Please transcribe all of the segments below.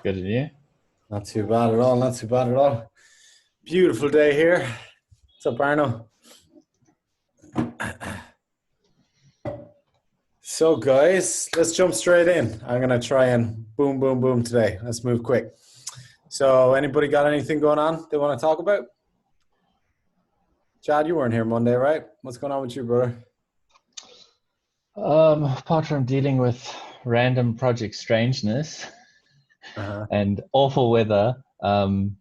Good, and you? Not too bad at all. Not too bad at all. Beautiful day here. What's up, Arno? So, guys, let's jump straight in. I'm gonna try and boom, boom, boom today. Let's move quick. So, anybody got anything going on they want to talk about? Chad, you weren't here Monday, right? What's going on with you, brother? Apart from dealing with random project strangeness Uh-huh. and awful weather, I'm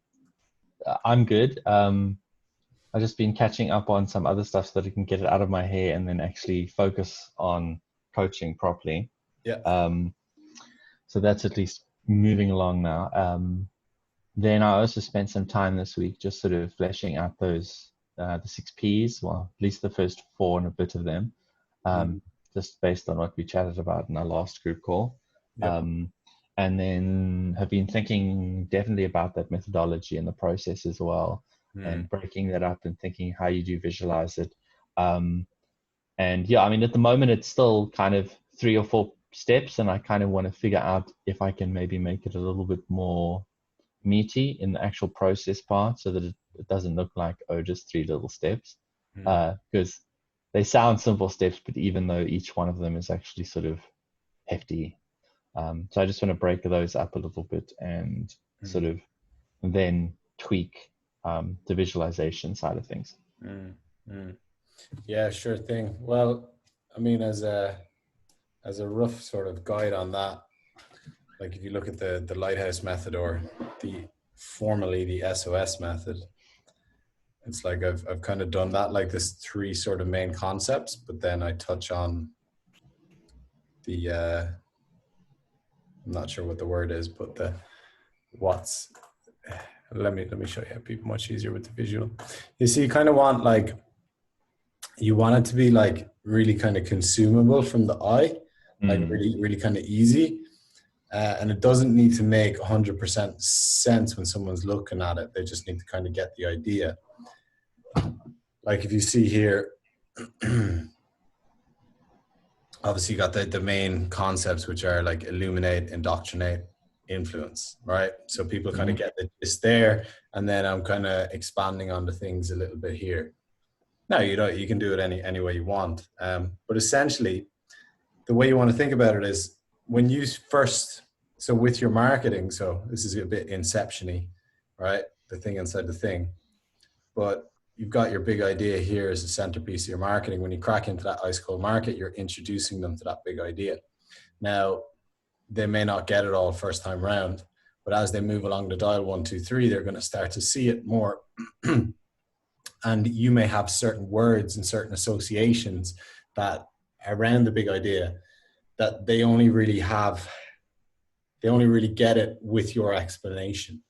good. I've just been catching up on some other stuff so that I can get it out of my hair and then actually focus on coaching properly. Yeah. So that's at least moving along now. Then I also spent some time this week just sort of fleshing out those the 6Ps, well, at least the first four and a bit of them. Mhm. Just based on what we chatted about in our last group call. Yep. And then have been thinking definitely about that methodology and the process as well, Mm. and breaking that up and thinking how you do visualize it. And yeah, I mean, at the moment, it's still kind of 3 or 4 steps, and I kind of want to figure out if I can maybe make it a little bit more meaty in the actual process part so that it doesn't look like, oh, just 3 little steps. Mm. Because they sound simple steps, but even though each one of them is actually sort of hefty. So I just want to break those up a little bit and sort Mm. of then tweak the visualization side of things. Mm. Mm. Yeah, sure thing. Well, I mean, as a rough sort of guide on that, like if you look at the lighthouse method or the formerly the SOS method, it's like I've kind of done that, like this three sort of main concepts, but then I touch on the I'm not sure what the word is, but the what's let me show you. It'd be much easier with the visual. You see, you kind of want like you want it to be like really kind of consumable from the eye, like really, really kind of easy. And it doesn't need to make 100% sense when someone's looking at it. They just need to kind of get the idea. Like if you see here, obviously you got the main concepts, which are like illuminate, indoctrinate, influence, right? So people kind of get this there, and then I'm kind of expanding on the things a little bit here. Now you can do it any way you want, but essentially the way you want to think about it is when you first, so with your marketing, so this is a bit inception-y, right? The thing inside the thing, but you've got your big idea here as a centerpiece of your marketing. When you crack into that ice cold market, you're introducing them to that big idea. Now, they may not get it all first time round, but as they move along the dial 1, 2, 3, they're going to start to see it more. And you may have certain words and certain associations that around the big idea that they only really get it with your explanation.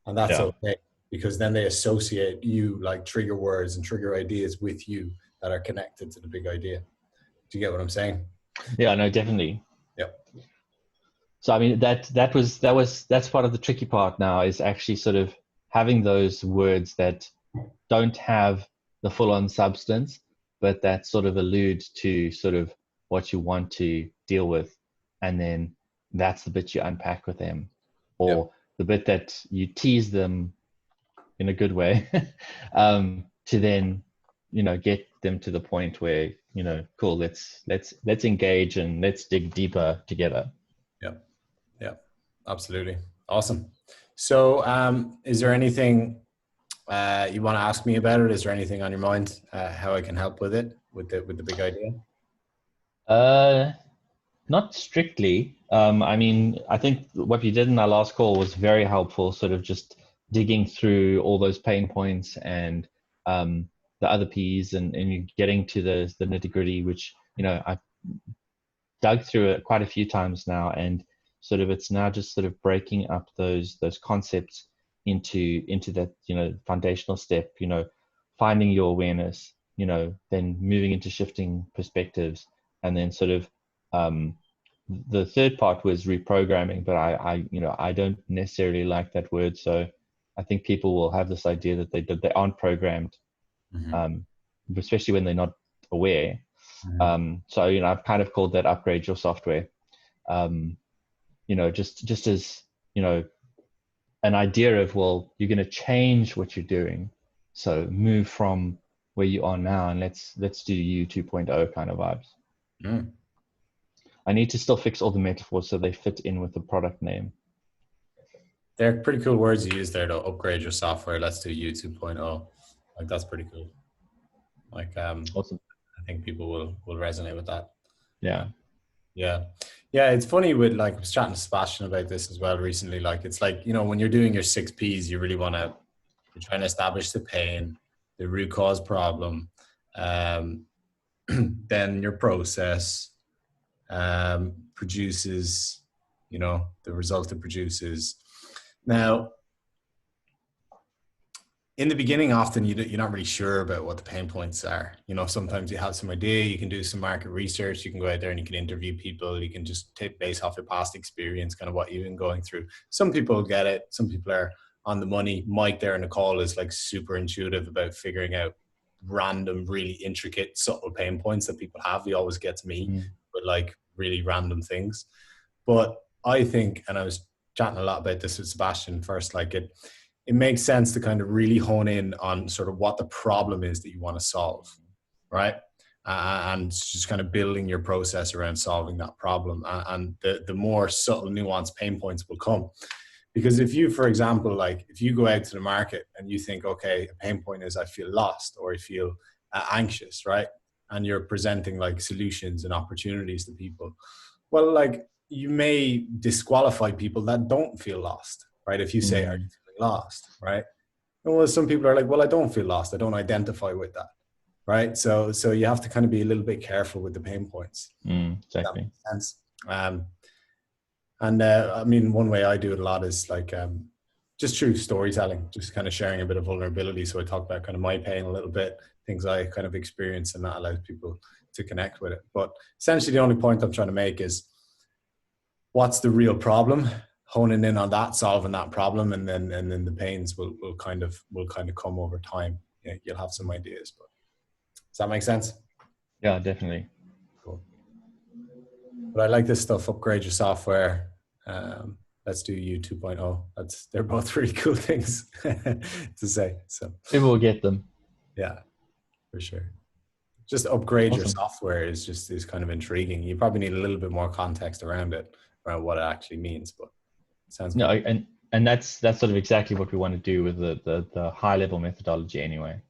And that's okay, because then they associate you, like trigger words and trigger ideas with you that are connected to the big idea. Do you get what I'm saying? Yeah, no, definitely. Yep. So I mean that's part of the tricky part now, is actually sort of having those words that don't have the full-on substance, but that sort of allude to sort of what you want to deal with, and then that's the bit you unpack with them, or Yep. the bit that you tease them in a good way, to then get them to the point where cool, let's engage and let's dig deeper together. Yep. Yep. Absolutely. Awesome. So is there anything you want to ask me about it? Is there anything on your mind how I can help with it, with the big idea? Not strictly. I mean, I think what we did in our last call was very helpful, sort of just digging through all those pain points and the other P's, and you getting to the nitty gritty, which I've dug through it quite a few times now, and sort of it's now just sort of breaking up those concepts into that foundational step, finding your awareness, then moving into shifting perspectives, and then sort of the third part was reprogramming, but I don't necessarily like that word. So I think people will have this idea that they aren't programmed, Mm-hmm. especially when they're not aware. Mm-hmm. So I've kind of called that upgrade your software. Just as an idea of, well, you're going to change what you're doing. So move from where you are now and let's do you 2.0 kind of vibes. Mm. I need to still fix all the metaphors so they fit in with the product name. They're pretty cool words you use there, though. Upgrade your software. Let's do you 2.0. Like, that's pretty cool. Like, Awesome. I think people will resonate with that. Yeah. Yeah. Yeah. It's funny with, like, I was chatting to Sebastian about this as well recently. Like, it's like, you know, when you're doing your 6Ps, you really want to, you're trying to establish the pain, the root cause problem, then your process produces, you know, the result it produces. Now, in the beginning, often you're not really sure about what the pain points are. You know, sometimes you have some idea, you can do some market research, you can go out there and you can interview people, you can just take base off your past experience, kind of what you've been going through. Some people get it, some people are on the money. Mike there in the call is like super intuitive about figuring out random, really intricate, subtle pain points that people have. He always gets me with like really random things. But I think, and I was chatting a lot about this with Sebastian first, like it makes sense to kind of really hone in on sort of what the problem is that you want to solve, right? And just kind of building your process around solving that problem. And the more subtle, nuanced pain points will come. Because if you, for example, like if you go out to the market and you think, okay, a pain point is I feel lost or I feel anxious, right? And you're presenting like solutions and opportunities to people. Well, like you may disqualify people that don't feel lost, right? If you say, are you feeling lost, right? And well, some people are like, well, I don't feel lost. I don't identify with that, right? So you have to kind of be a little bit careful with the pain points. Exactly. That makes sense. And I mean, one way I do it a lot is like just through storytelling, just kind of sharing a bit of vulnerability. So I talk about kind of my pain a little bit, things I kind of experience, and that allows people to connect with it. But essentially, the only point I'm trying to make is what's the real problem, honing in on that, solving that problem, and then the pains will kind of come over time. Yeah, you'll have some ideas. But does that make sense? Yeah, definitely. Cool. But I like this stuff. Upgrade your software. Let's do you 2.0. They're both really cool things to say. So people will get them. Yeah, for sure. Just upgrade your software is kind of intriguing. You probably need a little bit more context around it, around what it actually means. But it sounds no, good. and that's sort of exactly what we want to do with the high level methodology anyway.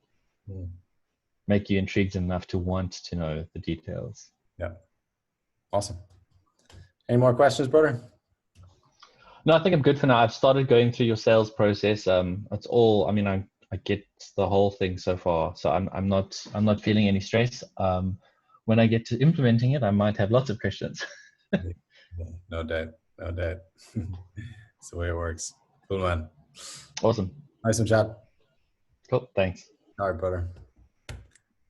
Make you intrigued enough to want to know the details. Yeah. Awesome. Any more questions, brother? No, I think I'm good for now. I've started going through your sales process. It's all, I mean, I get the whole thing so far, so I'm not feeling any stress. When I get to implementing it, I might have lots of questions. No doubt. It's the way it works. Cool, man. Awesome. Nice one, Chad. Cool. Thanks. All right, brother.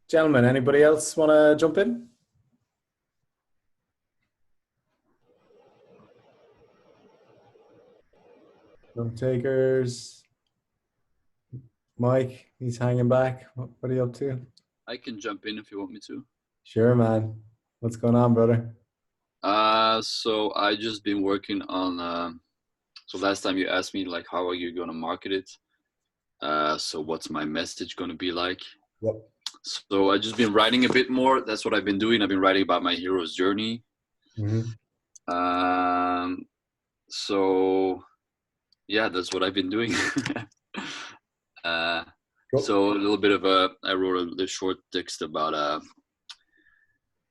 Gentlemen, anybody else want to jump in? No takers. Mike, he's hanging back. What are you up to? I can jump in if you want me to. Sure, man. What's going on, brother? So I just been working on, so last time you asked me, like, how are you going to market it? So what's my message going to be like? Yep. So I just been writing a bit more. That's what I've been doing. I've been writing about my hero's journey. So yeah, that's what I've been doing. Cool. So a little bit of I wrote a short text about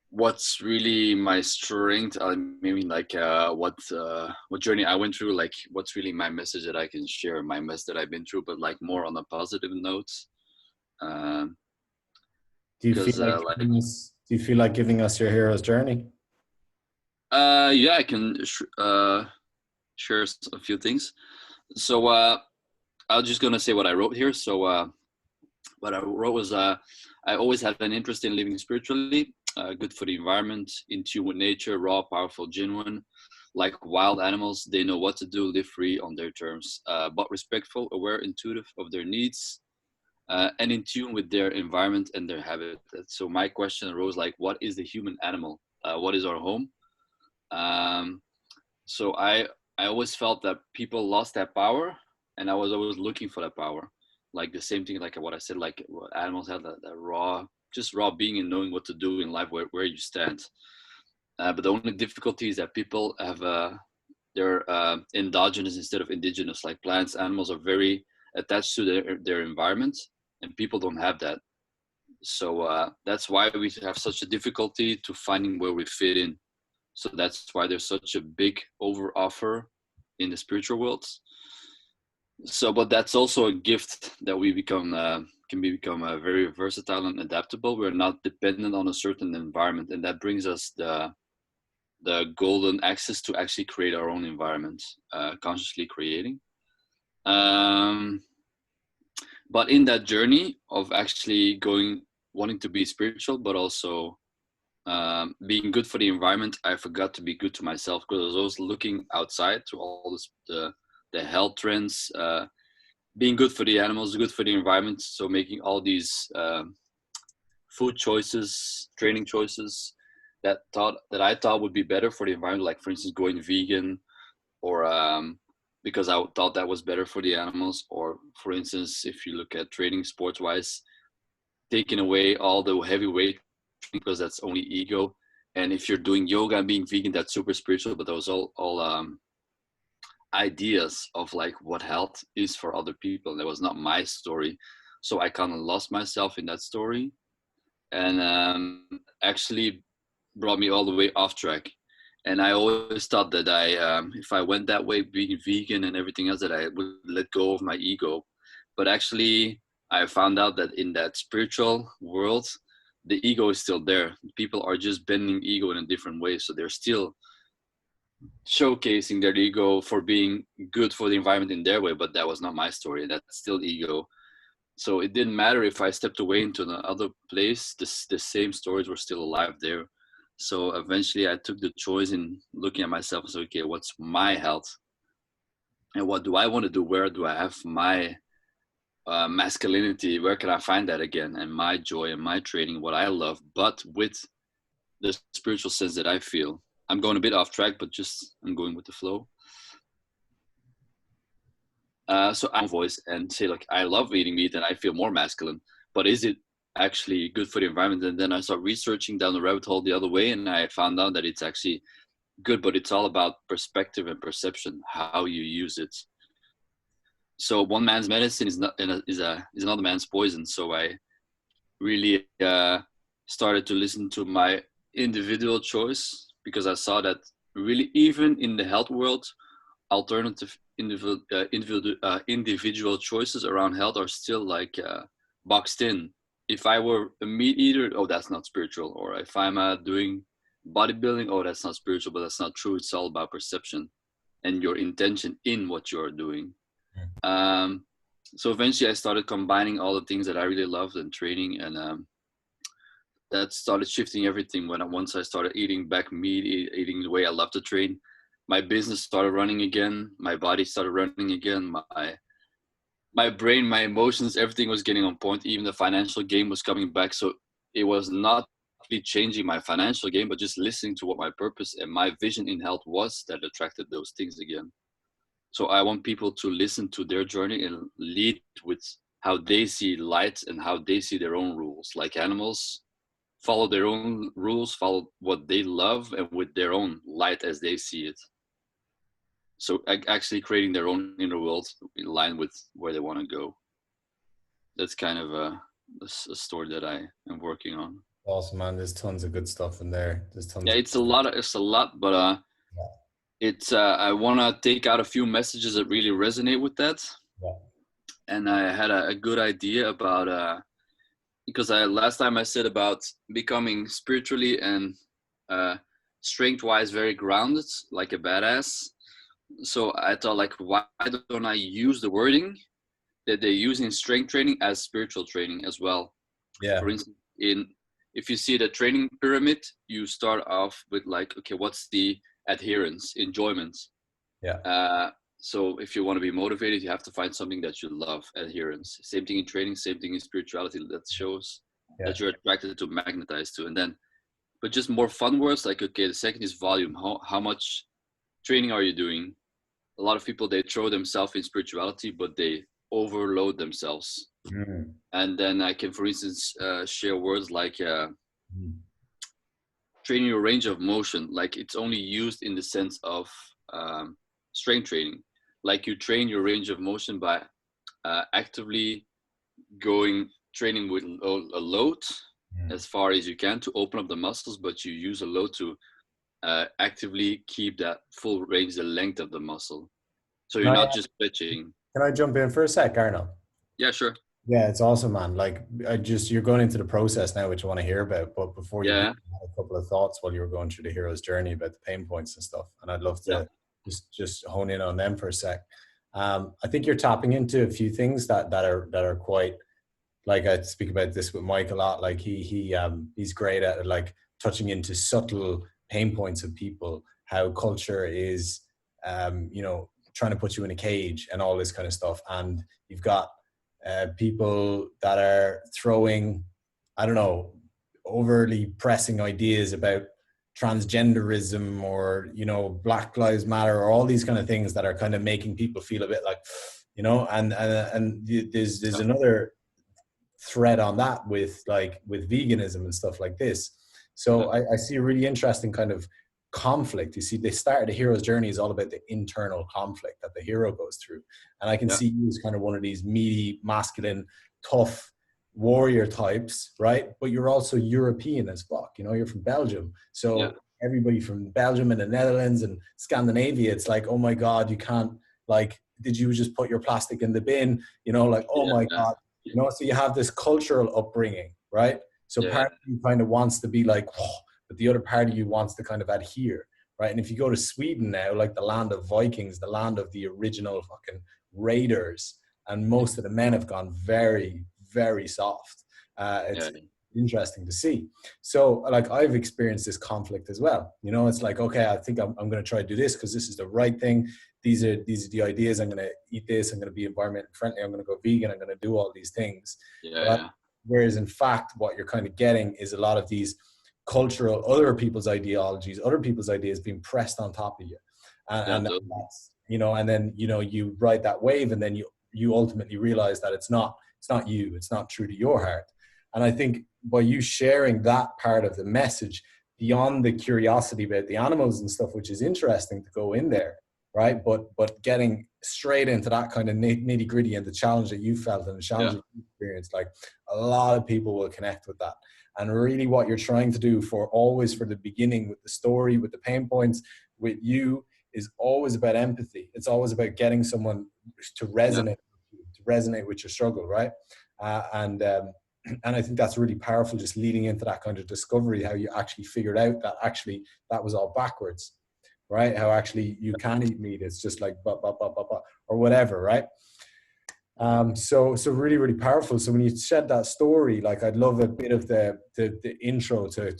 what's really my strength. I mean, like what journey I went through, like what's really my message that I can share, my mess that I've been through, but like more on a positive note. Do you feel like giving us your hero's journey? Yeah, I can share a few things. So I'm just gonna say what I wrote here. So what I wrote was I always had an interest in living spiritually, good for the environment, in tune with nature, raw, powerful, genuine. Like wild animals, they know what to do, live free on their terms, but respectful, aware, intuitive of their needs, and in tune with their environment and their habitat. So my question arose like, what is the human animal? What is our home? So I always felt that people lost that power and I was always looking for that power. Like the same thing, like what I said, like what animals have that raw, just raw being and knowing what to do in life, where you stand. But the only difficulty is that people have they're endogenous instead of indigenous. Like plants, animals are very attached to their environment, and people don't have that. So that's why we have such a difficulty to finding where we fit in. So that's why there's such a big over offer in the spiritual world. So, but that's also a gift that we become can become very versatile and adaptable. We're not dependent on a certain environment, and that brings us the golden access to actually create our own environment, consciously creating. But in that journey of actually wanting to be spiritual, but also being good for the environment, I forgot to be good to myself, because I was always looking outside to all this, the health trends, being good for the animals, good for the environment. So making all these food choices, training choices that I thought would be better for the environment, like for instance going vegan, or because I thought that was better for the animals, or for instance if you look at training sports wise, taking away all the heavy weight because that's only ego. And if you're doing yoga and being vegan, that's super spiritual. But those all ideas of like what health is for other people. That was not my story, so I kind of lost myself in that story, and actually brought me all the way off track. And I always thought that if I went that way, being vegan and everything else, that I would let go of my ego. But actually, I found out that in that spiritual world, the ego is still there. People are just bending ego in a different way. So they're still showcasing their ego for being good for the environment in their way. But that was not my story. That's still ego. So it didn't matter if I stepped away into another place, the same stories were still alive there. So eventually I took the choice in looking at myself and said, okay, what's my health? And what do I want to do? Where do I have my masculinity? Where can I find that again? And my joy and my training, what I love, but with the spiritual sense that I feel. I'm going a bit off track, but just I'm going with the flow. So I'm voice and say like, I love eating meat and I feel more masculine, but is it actually good for the environment? And then I start researching down the rabbit hole the other way, and I found out that it's actually good, but it's all about perspective and perception, how you use it. So one man's medicine is another man's poison. So I really started to listen to my individual choice, because I saw that really even in the health world, alternative individual choices around health are still like boxed in. If I were a meat eater, oh, that's not spiritual. Or if I'm doing bodybuilding, oh, that's not spiritual. But that's not true. It's all about perception and your intention in what you're doing. So eventually I started combining all the things that I really loved and training, and that started shifting everything. Once I started eating back meat, eating the way I love to train, my business started running again. My body started running again. My brain, my emotions, everything was getting on point. Even the financial game was coming back. So it was not really changing my financial game, but just listening to what my purpose and my vision in health was that attracted those things again. So I want people to listen to their journey and lead with how they see light and how they see their own rules. Like animals, follow their own rules, follow what they love, and with their own light as they see it. So actually creating their own inner world in line with where they want to go. That's kind of a story that I am working on. Awesome, man. There's tons of good stuff in there. There's tons. Yeah, it's a lot, but it's I want to take out a few messages that really resonate with that. Yeah. And I had a good idea about because last time I said about becoming spiritually and strength-wise very grounded, like a badass. So I thought, like, why don't I use the wording that they use in strength training as spiritual training as well? Yeah. For instance, if you see the training pyramid, you start off with like, okay, what's the adherence, enjoyment? Yeah. So if you want to be motivated, you have to find something that you love, adherence. Same thing in training, same thing in spirituality. That shows that you're attracted to, magnetized to. And then, but just more fun words like, okay, the second is volume. How much training are you doing? a lot of people, they throw themselves in spirituality, but they overload themselves. And then I can, for instance, share words like training your range of motion. Like it's only used in the sense of strength training. Like you train your range of motion by actively training with a load as far as you can to open up the muscles, but you use a load to actively keep that full range, the length of the muscle. So you're not just stretching. Can I jump in for a sec, Arno? Yeah, sure. Yeah, it's awesome, man. Like, you're going into the process now, which I want to hear about. But before you, I had a couple of thoughts while you were going through the hero's journey about the pain points and stuff, and I'd love to just hone in on them for a sec. I think you're tapping into a few things that are quite, like, I speak about this with Mike a lot. Like he's great at like touching into subtle pain points of people, how culture is, trying to put you in a cage and all this kind of stuff, and you've got people that are throwing, I don't know, overly pressing ideas about transgenderism or, Black Lives Matter or all these kind of things that are kind of making people feel a bit like, and there's another thread on that with veganism and stuff like this. So I see a really interesting kind of conflict. You see, they started the hero's journey is all about the internal conflict that the hero goes through, and I can see you as kind of one of these meaty, masculine, tough warrior types, right? But you're also European as fuck. You're from Belgium, so everybody from Belgium and the Netherlands and Scandinavia, it's like, oh my god, you can't, like, did you just put your plastic in the bin? Oh my god, so you have this cultural upbringing, right? So part of you kind of wants to be like, oh, but the other part of you wants to kind of adhere, right? And if you go to Sweden now, like the land of Vikings, the land of the original fucking raiders, and most of the men have gone very, very soft. It's interesting to see. So, like, I've experienced this conflict as well. It's like, okay, I think I'm going to try to do this because this is the right thing. These are the ideas. I'm going to eat this. I'm going to be environment friendly. I'm going to go vegan. I'm going to do all these things. Whereas in fact, what you're kind of getting is a lot of these cultural, other people's ideologies, other people's ideas being pressed on top of you, and that's, and then you ride that wave, and then you ultimately realize that it's not you, it's not true to your heart. And I think by you sharing that part of the message beyond the curiosity about the animals and stuff, which is interesting to go in there, right? But getting straight into that kind of nitty gritty and the challenge that you felt and the challenge that you experienced, like, a lot of people will connect with that. And really what you're trying to do for the beginning, with the story, with the pain points, with you, is always about empathy. It's always about getting someone to resonate with your struggle, right? And I think that's really powerful, just leading into that kind of discovery, how you actually figured out that actually that was all backwards, right? How actually you can eat meat. It's just like, or whatever, right? So really, really powerful. So when you said that story, like, I'd love a bit of the intro to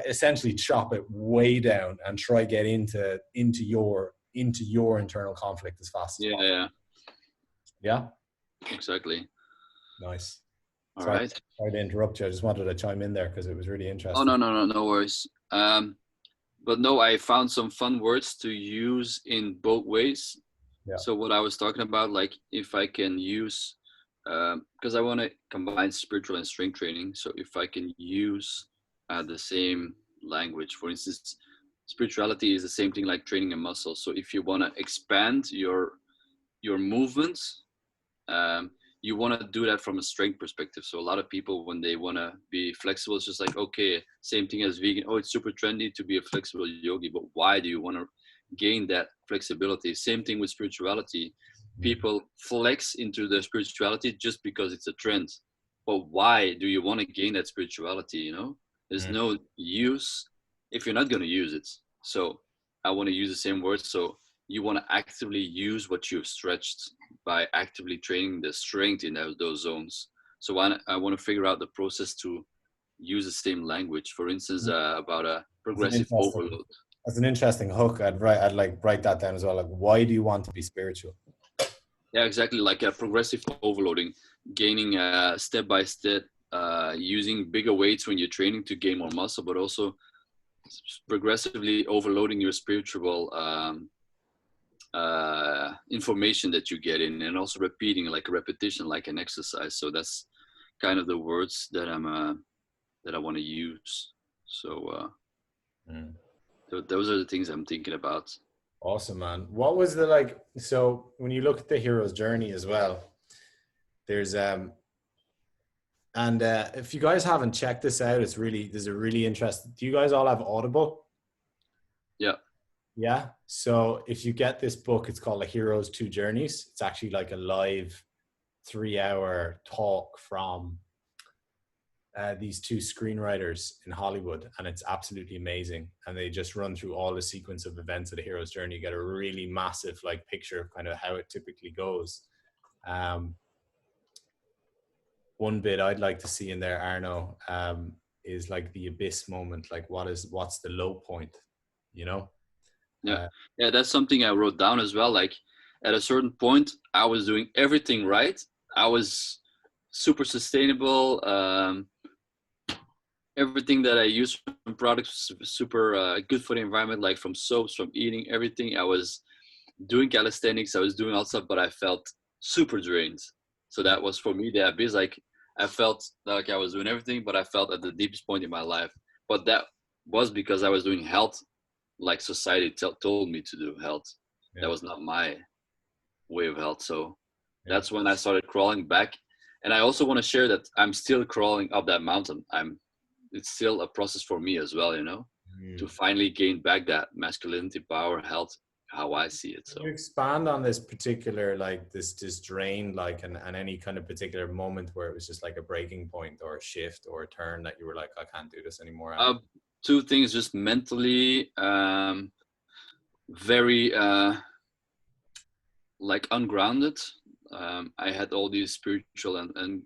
essentially chop it way down and try get into your internal conflict as fast as possible. Yeah, exactly. Nice. All right. Sorry to interrupt you. I just wanted to chime in there because it was really interesting. Oh, no worries. But no, I found some fun words to use in both ways. Yeah. So what I was talking about, like, if I can use, because I want to combine spiritual and strength training. So if I can use the same language, for instance, spirituality is the same thing like training a muscle. So if you want to expand your movements, you want to do that from a strength perspective. So a lot of people, when they want to be flexible, it's just like, okay, same thing as vegan. Oh, it's super trendy to be a flexible yogi, but why do you want to gain that flexibility? Same thing with spirituality. People flex into their spirituality just because it's a trend. But why do you want to gain that spirituality? There's no use if you're not going to use it. So I want to use the same words. So you want to actively use what you've stretched by actively training the strength in those zones. So I want to figure out the process to use the same language. For instance, about a progressive overload. That's an interesting hook. I'd write that down as well. Like, why do you want to be spiritual? Yeah, exactly. Like a progressive overloading, gaining step by step, using bigger weights when you're training to gain more muscle, but also progressively overloading your spiritual information that you get in, and also repeating, like repetition, like an exercise. So that's kind of the words that that I want to use. So those are the things I'm thinking about. Awesome, man. What was the like? So when you look at the hero's journey as well, there's and if you guys haven't checked this out, there's a really interesting. Do you guys all have Audible? Yeah. Yeah. So if you get this book, it's called A Hero's Two Journeys. It's actually like a live 3-hour talk from these two screenwriters in Hollywood, and it's absolutely amazing. And they just run through all the sequence of events of the hero's journey. You get a really massive like picture of kind of how it typically goes. One bit I'd like to see in there, Arno, is like the abyss moment. Like what's the low point, you know? Yeah, that's something I wrote down as well. Like at a certain point, I was doing everything right. I was super sustainable. Everything that I use from products was super good for the environment, like from soaps, from eating, everything. I was doing calisthenics, I was doing all stuff, but I felt super drained. So that was for me the abyss. Like I felt like I was doing everything, but I felt at the deepest point in my life. But that was because I was doing health like society told me to do health. Yeah. That was not my way of health. So that's when I started crawling back. And I also want to share that I'm still crawling up that mountain. It's still a process for me as well, you know, to finally gain back that masculinity, power, health, how I see it. So can you expand on this particular, like this drain, like, and any kind of particular moment where it was just like a breaking point or a shift or a turn that you were like, I can't do this anymore? Two things, just mentally, very like ungrounded. I had all these spiritual and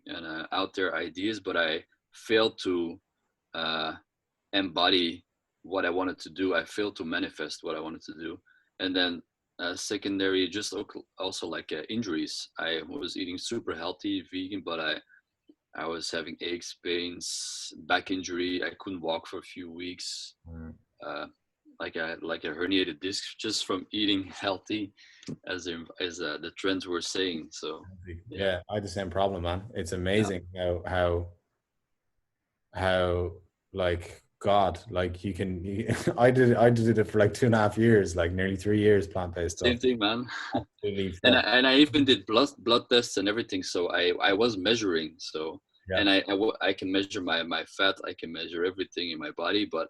out there ideas, but I failed to embody what I wanted to do. I failed to manifest what I wanted to do. And then secondary, just also like injuries. I was eating super healthy, vegan, but I was having aches, pains, back injury. I couldn't walk for a few weeks. Like a herniated disc just from eating healthy, as the trends were saying. So yeah, I had the same problem, man. It's amazing how like God, like you can. I did it for like 2.5 years, like nearly 3 years, plant-based stuff. Same thing, man. and I even did blood tests and everything. So I was measuring. So and I can measure my fat. I can measure everything in my body, but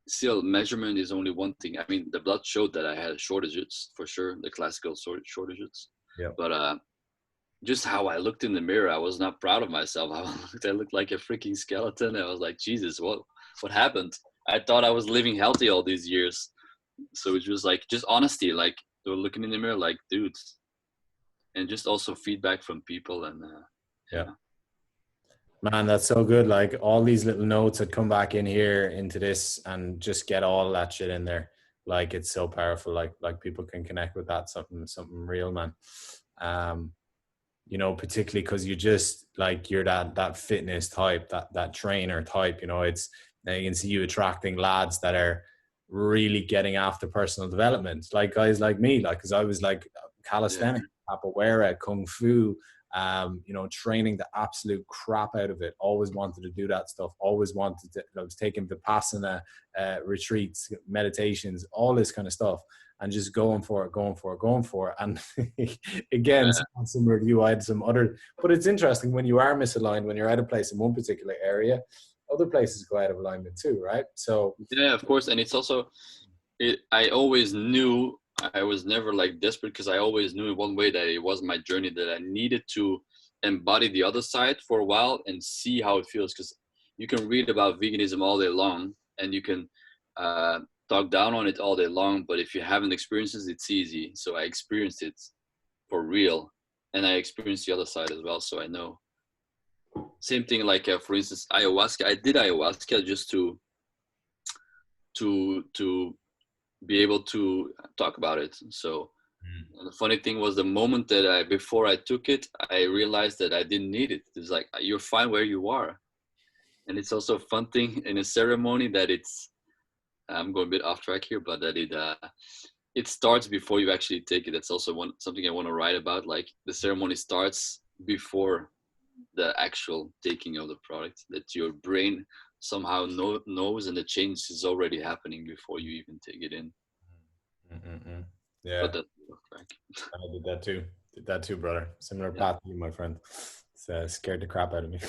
still measurement is only one thing. I mean, the blood showed that I had shortages for sure, the classical shortages. Yeah. But just how I looked in the mirror, I was not proud of myself. I looked like a freaking skeleton. I was like, Jesus, what happened? I thought I was living healthy all these years. So it was like just honesty, like they were looking in the mirror, like, dude, and just also feedback from people and Man, that's so good. Like all these little notes that come back in here into this and just get all that shit in there. Like it's so powerful. Like people can connect with that, something real, man. You know, particularly because you just like you're that fitness type, that trainer type. You know, it's you can see you attracting lads that are really getting after personal development, like guys like me, like because I was like calisthenics, capoeira, kung fu. You know, training the absolute crap out of it. Always wanted to do that stuff. Always wanted to. I was taking Vipassana retreats, meditations, all this kind of stuff, and just going for it. And again, similar to you, I had some other. But it's interesting when you are misaligned, when you're out of place in one particular area, other places go out of alignment too, right? So yeah, of course, and it's also. I always knew. I was never like desperate because I always knew in one way that it was my journey, that I needed to embody the other side for a while and see how it feels. Because you can read about veganism all day long and you can talk down on it all day long, but if you haven't experienced it, it's easy. So I experienced it for real, and I experienced the other side as well. So I know. Same thing like for instance ayahuasca. I did ayahuasca just to be able to talk about it. So the funny thing was the moment that before I took it, I realized that I didn't need it. It's like, you're fine where you are. And it's also a fun thing in a ceremony that I'm going a bit off track here, but that it starts before you actually take it. That's also something I want to write about. Like the ceremony starts before the actual taking of the product, that your brain somehow knows, and the change is already happening before you even take it in. Mm-mm-mm. Yeah, But that's track. I did that too. Did that too, brother. Similar path to you, my friend. It's scared the crap out of me.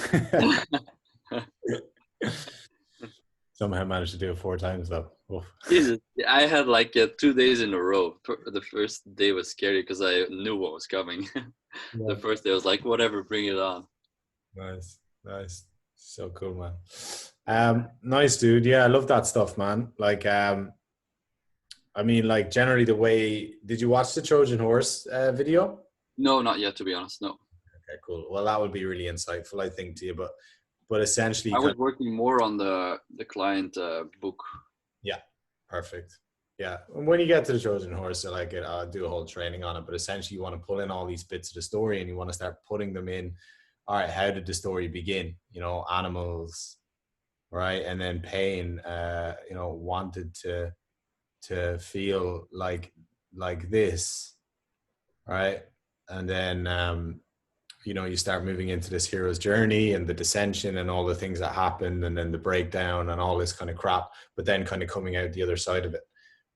Somehow managed to do it 4 times though. Oof. Jesus, I had like 2 days in a row. The first day was scary because I knew what was coming. The first day I was like, whatever, bring it on. Nice. So cool, man. Nice, dude. Yeah, I love that stuff, man. Like, I mean, like generally the way, did you watch the Trojan Horse video? No, not yet, to be honest. No. Okay, cool. Well, that would be really insightful, I think, to you. But essentially, I was working more on the client book. Yeah, perfect. Yeah, and when you get to the Trojan Horse, I like it. I'll do a whole training on it. But essentially, you want to pull in all these bits of the story, and you want to start putting them in. All right, how did the story begin? You know, animals, right, and then pain. You know, wanted to feel like this, right, and then you know, you start moving into this hero's journey and the dissension and all the things that happen, and then the breakdown and all this kind of crap, but then kind of coming out the other side of it,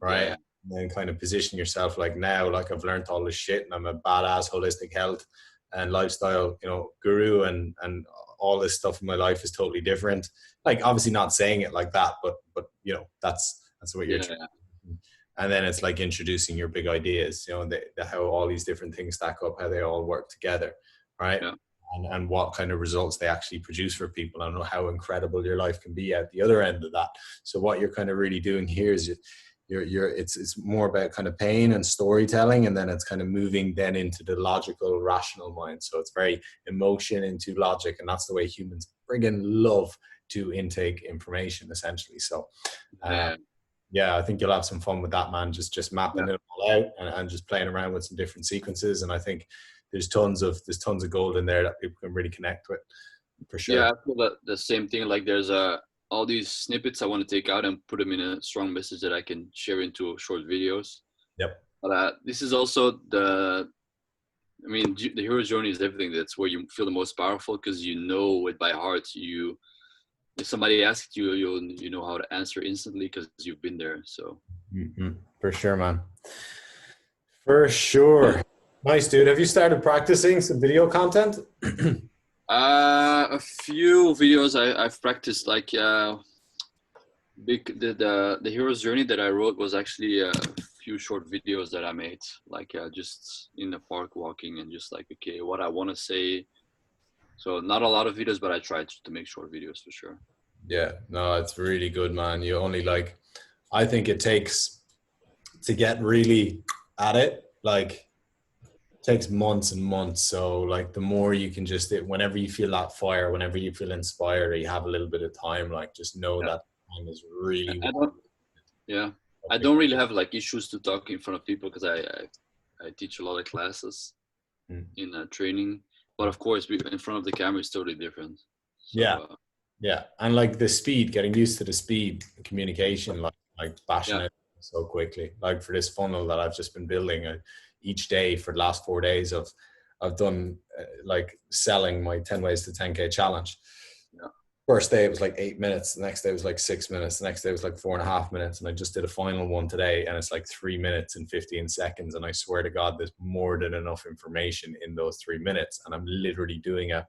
right? Yeah. And then kind of position yourself like, now, like I've learned all this shit and I'm a badass holistic health and lifestyle, you know, guru, and all this stuff in my life is totally different. Like, obviously not saying it like that, but you know, that's what you're trying. And then it's like introducing your big ideas, you know, how all these different things stack up, how they all work together, right? Yeah. And what kind of results they actually produce for people. I don't know how incredible your life can be at the other end of that. So what you're kind of really doing here is it's more about kind of pain and storytelling, and then it's kind of moving then into the logical, rational mind. So it's very emotion into logic, and that's the way humans friggin' love to intake information, essentially. So yeah, I think you'll have some fun with that, man. Just mapping it all out and just playing around with some different sequences. And I think there's tons of gold in there that people can really connect with, for sure. Yeah, I feel that the same thing. Like there's all these snippets I want to take out and put them in a strong message that I can share into short videos. Yep. But this is also the hero's journey is everything. That's where you feel the most powerful, because you know it by heart. If somebody asks you, you know how to answer instantly because you've been there. So For sure, man. For sure. Nice, dude. Have you started practicing some video content? A few videos I've practiced. Like the hero's journey that I wrote was actually a few short videos that I made, like just in the park walking and just like, okay, what I want to say. So not a lot of videos, but I tried to make short videos for sure. Yeah, no, it's really good, man. You only I think it takes to get really at it, like takes months and months. So like the more you can whenever you feel that fire, whenever you feel inspired, or you have a little bit of time, like just know that time is really. I don't really have like issues to talk in front of people because I teach a lot of classes in training, but of course in front of the camera is totally different. So, yeah, and like the speed, getting used to the speed, communication, like bashing it so quickly. Like for this funnel that I've just been building, each day for the last 4 days, I've done like selling my 10 ways to 10K challenge. Yeah. First day it was like 8 minutes. The next day was like 6 minutes. The next day was like 4.5 minutes. And I just did a final one today, and it's like 3 minutes and 15 seconds. And I swear to God, there's more than enough information in those 3 minutes. And I'm literally doing a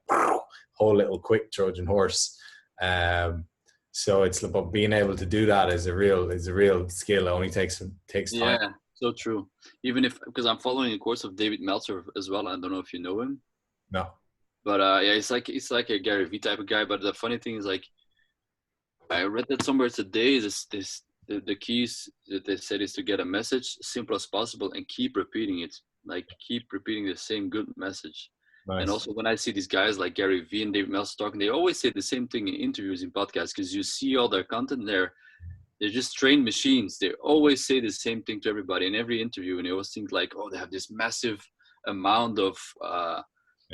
whole little quick Trojan horse. So it's about being able to do that is a real skill. It only takes time. Yeah, so true. Even because I'm following a course of David Meltzer as well. I don't know if you know him. No. But yeah, it's like a Gary Vee type of guy. But the funny thing is, like, I read that somewhere today. The keys that they said is to get a message simple as possible and keep repeating it. Like keep repeating the same good message. Nice. And also when I see these guys like Gary Vee and David Meltzer talking, they always say the same thing in interviews, in podcasts, because you see all their content there. They're just trained machines. They always say the same thing to everybody in every interview, and they always think like, oh, they have this massive amount of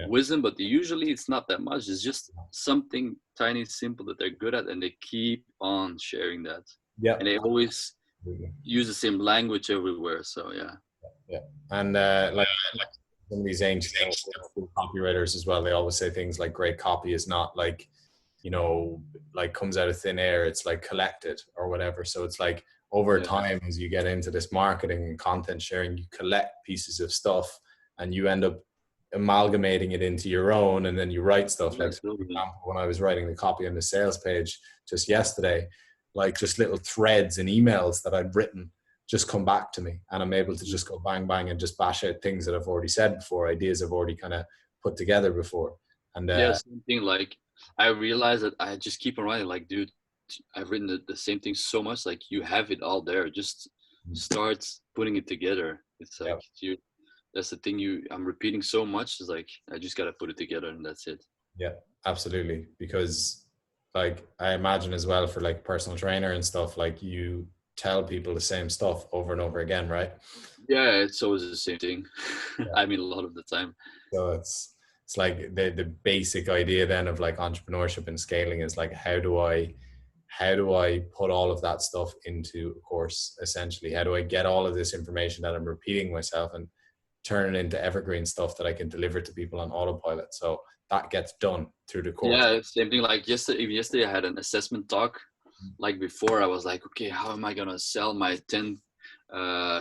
wisdom, but usually it's not that much. It's just something tiny, simple that they're good at, and they keep on sharing that. Yeah. And they always use the same language everywhere. So Yeah. And like some of these ancient copywriters as well, they always say things like great copy is not like, you know, like comes out of thin air. It's like collected or whatever. So it's like over time, as you get into this marketing and content sharing, you collect pieces of stuff and you end up amalgamating it into your own, and then you write stuff. Like, for example, when I was writing the copy on the sales page just yesterday, like just little threads and emails that I'd written just come back to me, and I'm able to just go bang bang and just bash out things that I've already said before, ideas I've already kind of put together before. And same thing. Like I realized that I just keep on writing. Like, dude, I've written the same thing so much. Like you have it all there. Just start putting it together. It's like that's the thing I'm repeating so much. Is like I just gotta put it together and that's it. Yeah, absolutely. Because like I imagine as well for like personal trainer and stuff, like you tell people the same stuff over and over again, right? Yeah, it's always the same thing. I mean, a lot of the time. So it's like the basic idea then of like entrepreneurship and scaling is like, how do I put all of that stuff into a course? Essentially, how do I get all of this information that I'm repeating myself and turn it into evergreen stuff that I can deliver to people on autopilot? So that gets done through the course. Yeah, same thing. Like yesterday I had an assessment talk. Like before I was like, okay, how am I gonna sell my 10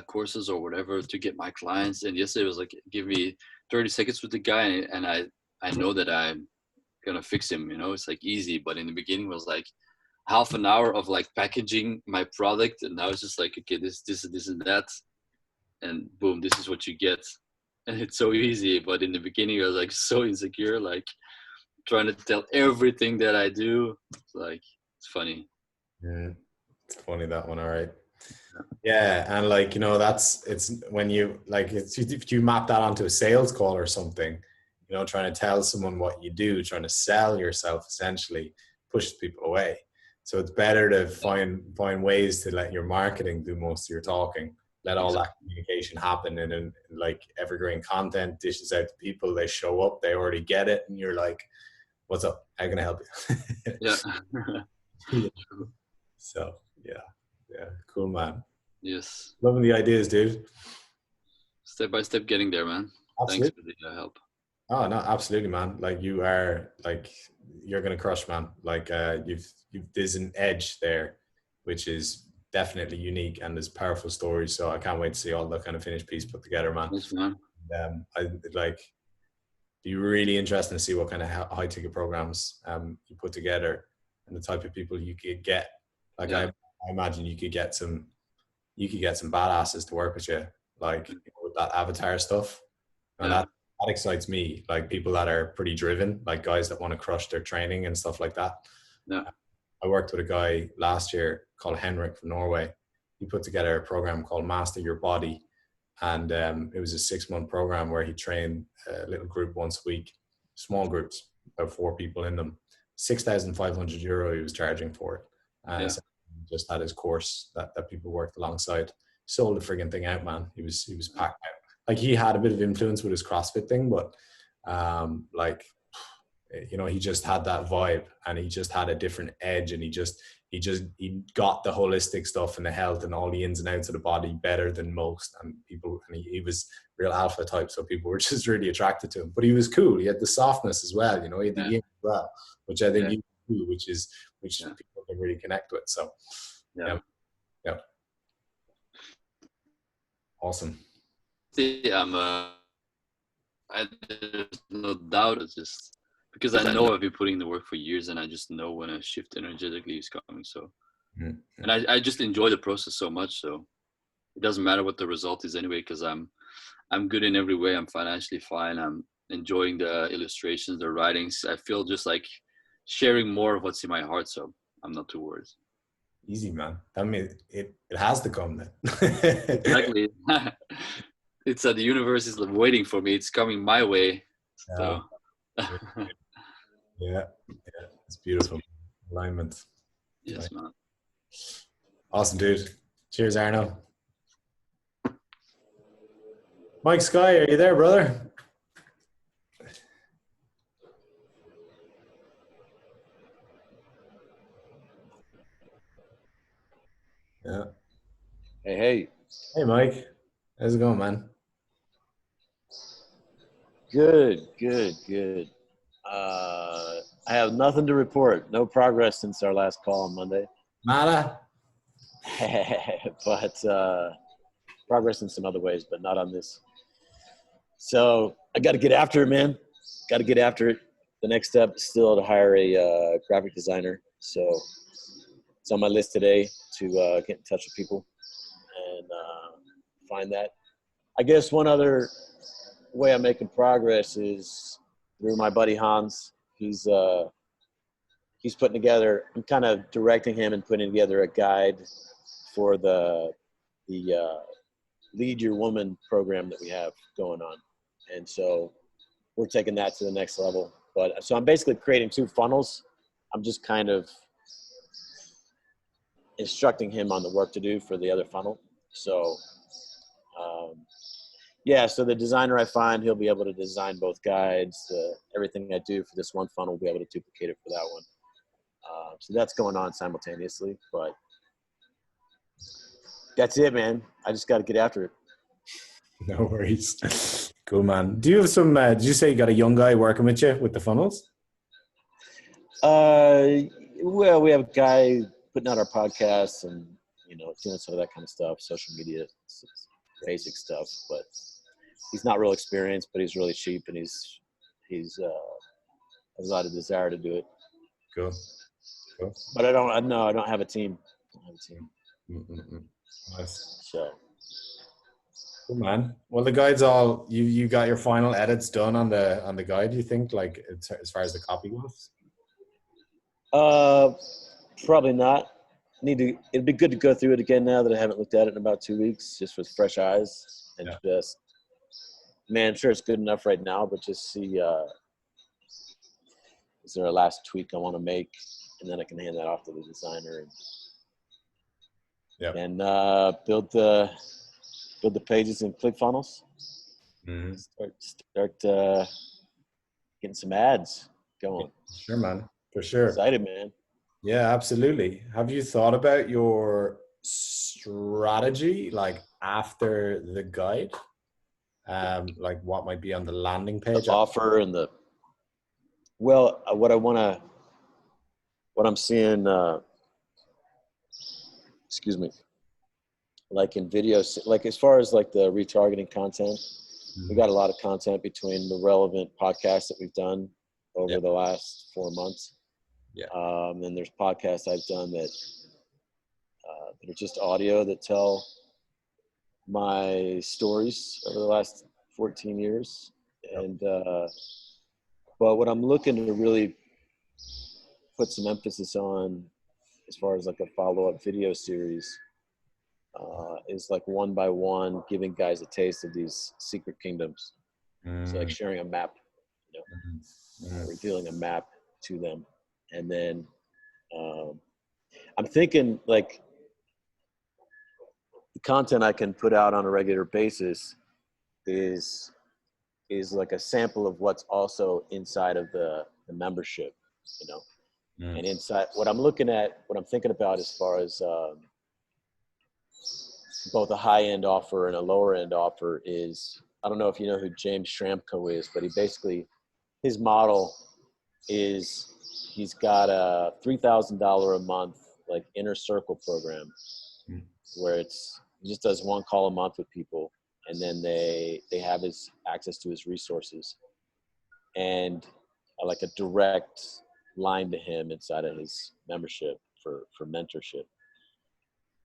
courses or whatever to get my clients? And yesterday was like, give me 30 seconds with the guy, and I know that I'm gonna fix him. You know, it's like easy. But in the beginning it was like half an hour of like packaging my product, and now it's just like, okay, this and that, and boom, this is what you get. And it's so easy. But in the beginning I was like so insecure, like trying to tell everything that I do. It's like, it's funny. Yeah, it's funny, that one. All right. Yeah, and like, you know, it's when you like, it's if you map that onto a sales call or something, you know, trying to tell someone what you do, trying to sell yourself essentially pushes people away. So it's better to find ways to let your marketing do most of your talking. Let all that communication happen, and then like evergreen content dishes out to people. They show up, they already get it, and you're like, "What's up? How can I help you?" Yeah. So yeah, cool, man. Yes. Loving the ideas, dude. Step by step getting there, man. Absolutely. Thanks for the help. Oh no, absolutely, man. Like you are, like you're gonna crush, man. Like you've there's an edge there, which is definitely unique, and there's powerful stories. So I can't wait to see all the kind of finished piece put together, man. Yes, man. I like be really interesting to see what kind of high ticket programs you put together and the type of people you could get. Like I imagine you could get some badasses to work with you, like with that avatar stuff. And that excites me, like people that are pretty driven, like guys that want to crush their training and stuff like that. Yeah. I worked with a guy last year called Henrik from Norway. He put together a program called Master Your Body. And it was a 6-month program where he trained a little group once a week, small groups, about 4 people in them. €6,500 he was charging for it. And so he just had his course that people worked alongside. Sold the frigging thing out, man. He was packed out. Like he had a bit of influence with his CrossFit thing, but like, you know, he just had that vibe, and he just had a different edge, and he got the holistic stuff and the health and all the ins and outs of the body better than most. And he was real alpha type, so people were just really attracted to him. But he was cool. He had the softness as well, you know, he had the yin as well, which I think you do, which people can really connect with. So yeah. Awesome. There's no doubt. It's just because I know I've been putting the work for years, and I just know when a shift energetically is coming. So, and I just enjoy the process so much. So it doesn't matter what the result is anyway, because I'm good in every way. I'm financially fine. I'm enjoying the illustrations, the writings. I feel just like sharing more of what's in my heart. So I'm not too worried. Easy, man. I mean, it has to come then. Exactly. It's the universe is waiting for me. It's coming my way. So. Yeah, it's beautiful alignment. Yes, right. Man. Awesome, dude. Cheers, Arno. Mike Sky, are you there, brother? Yeah. Hey, hey. Hey, Mike. How's it going, man? Good, good, good. I have nothing to report. No progress since our last call on Monday. Nada? But progress in some other ways, but not on this. So I got to get after it, man. Got to get after it. The next step is still to hire a graphic designer. So it's on my list today to get in touch with people and find that. I guess one other way I'm making progress is through my buddy Hans. He's putting together. I'm kind of directing him and putting together a guide for the Lead Your Woman program that we have going on, and so we're taking that to the next level. But so I'm basically creating two funnels. I'm just kind of instructing him on the work to do for the other funnel. So um, yeah, so the designer I find, he'll be able to design both guides. Everything I do for this one funnel, will be able to duplicate it for that one. So that's going on simultaneously, but that's it, man. I just got to get after it. No worries. Cool, man. Do you have some, did you say you got a young guy working with you with the funnels? Well, we have a guy putting out our podcasts and, doing some of that kind of stuff, social media, basic stuff, but he's not real experienced, but he's really cheap and he's has a lot of desire to do it. Cool. Cool. But I don't have a team. I don't have a team. Mm-mm-mm. Nice. So. Cool, man. Well, the guide's all, you got your final edits done on the guide, you think, like as far as the copy goes? Probably not. It'd be good to go through it again now that I haven't looked at it in about 2 weeks, just with fresh eyes and just, man, I'm sure it's good enough right now, but just see, is there a last tweak I want to make, and then I can hand that off to the designer and build the pages in ClickFunnels. Mm-hmm. Start getting some ads going. Sure, man. For sure. Excited, man. Yeah, absolutely. Have you thought about your strategy, like after the guide? Like what might be on the landing page? The offer and what I'm seeing, excuse me, like in videos, like as far as like the retargeting content, we got a lot of content between the relevant podcasts that we've done over the last 4 months. And there's podcasts I've done that are just audio that tell my stories over the last 14 years. And, but what I'm looking to really put some emphasis on as far as like a follow-up video series is like one by one giving guys a taste of these secret kingdoms. So like sharing a map, revealing a map to them. And then I'm thinking like the content I can put out on a regular basis is like a sample of what's also inside of the membership, and inside what I'm thinking about as far as both a high end offer and a lower end offer is, I don't know if you know who James Schramko is, but his model is he's got a $3,000 a month like inner circle program where he just does one call a month with people, and then they have his access to his resources and like a direct line to him inside of his membership for mentorship.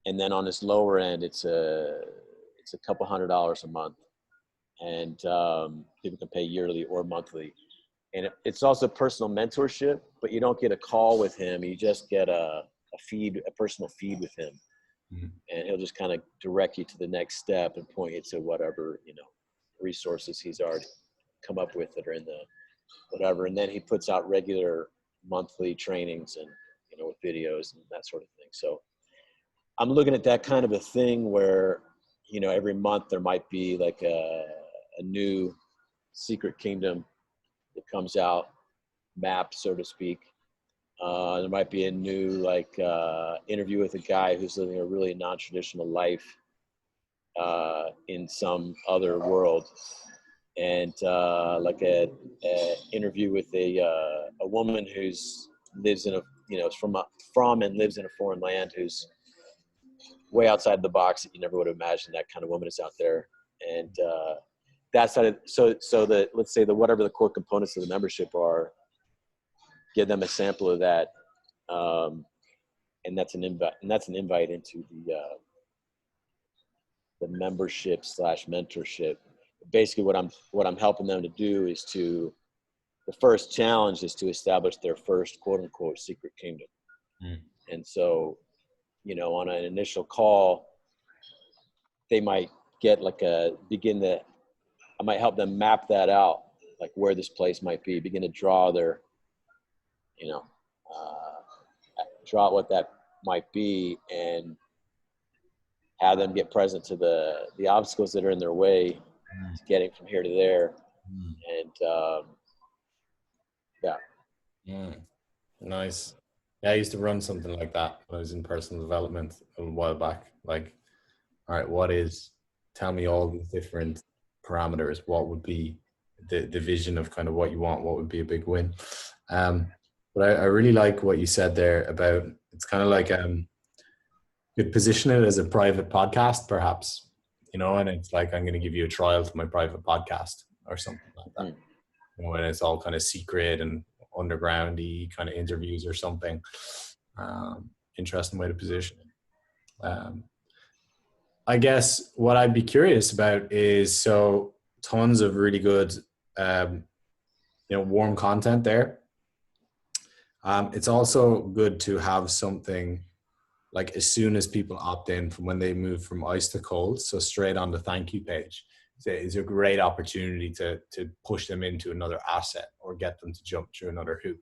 And then on his lower end, it's a couple $100 a month, and people can pay yearly or monthly. And it's also personal mentorship, but you don't get a call with him. You just get a personal feed with him. And he'll just kind of direct you to the next step and point you to whatever, resources he's already come up with that are in the whatever. And then he puts out regular monthly trainings and, with videos and that sort of thing. So I'm looking at that kind of a thing where, every month there might be like a new secret kingdom that comes out, map, so to speak. There might be a new interview with a guy who's living a really non-traditional life in some other world. And like a interview with a woman who's lives in a, you know, is from and lives in a foreign land, who's way outside the box that you never would have imagined that kind of woman is out there. And that's how so that, let's say, whatever the core components of the membership are, give them a sample of that, and that's an invite into the membership / mentorship. Basically, what I'm helping them to do is the first challenge is to establish their first quote unquote secret kingdom. And so, you know, on an initial call, they might get like I might help them map that out, like where this place might be, begin to draw their, you know, draw what that might be, and have them get present to the obstacles that are in their way to getting from here to there. And Nice. Yeah, I used to run something like that when I was in personal development a while back. Like, all right, tell me all these different parameters. What would be the vision of kind of what you want? What would be a big win? But I really like what you said there about, it's kind of like, you'd position it as a private podcast, perhaps, you know, and it's like, I'm going to give you a trial to my private podcast or something like that. You know, and it's all kind of secret and undergroundy kind of interviews or something. Interesting way to position it. I guess what I'd be curious about is, so tons of really good, you know, warm content there. It's also good to have something like, as soon as people opt in, from when they move from ice to cold, so straight on the thank you page, is a great opportunity to push them into another asset or get them to jump through another hoop.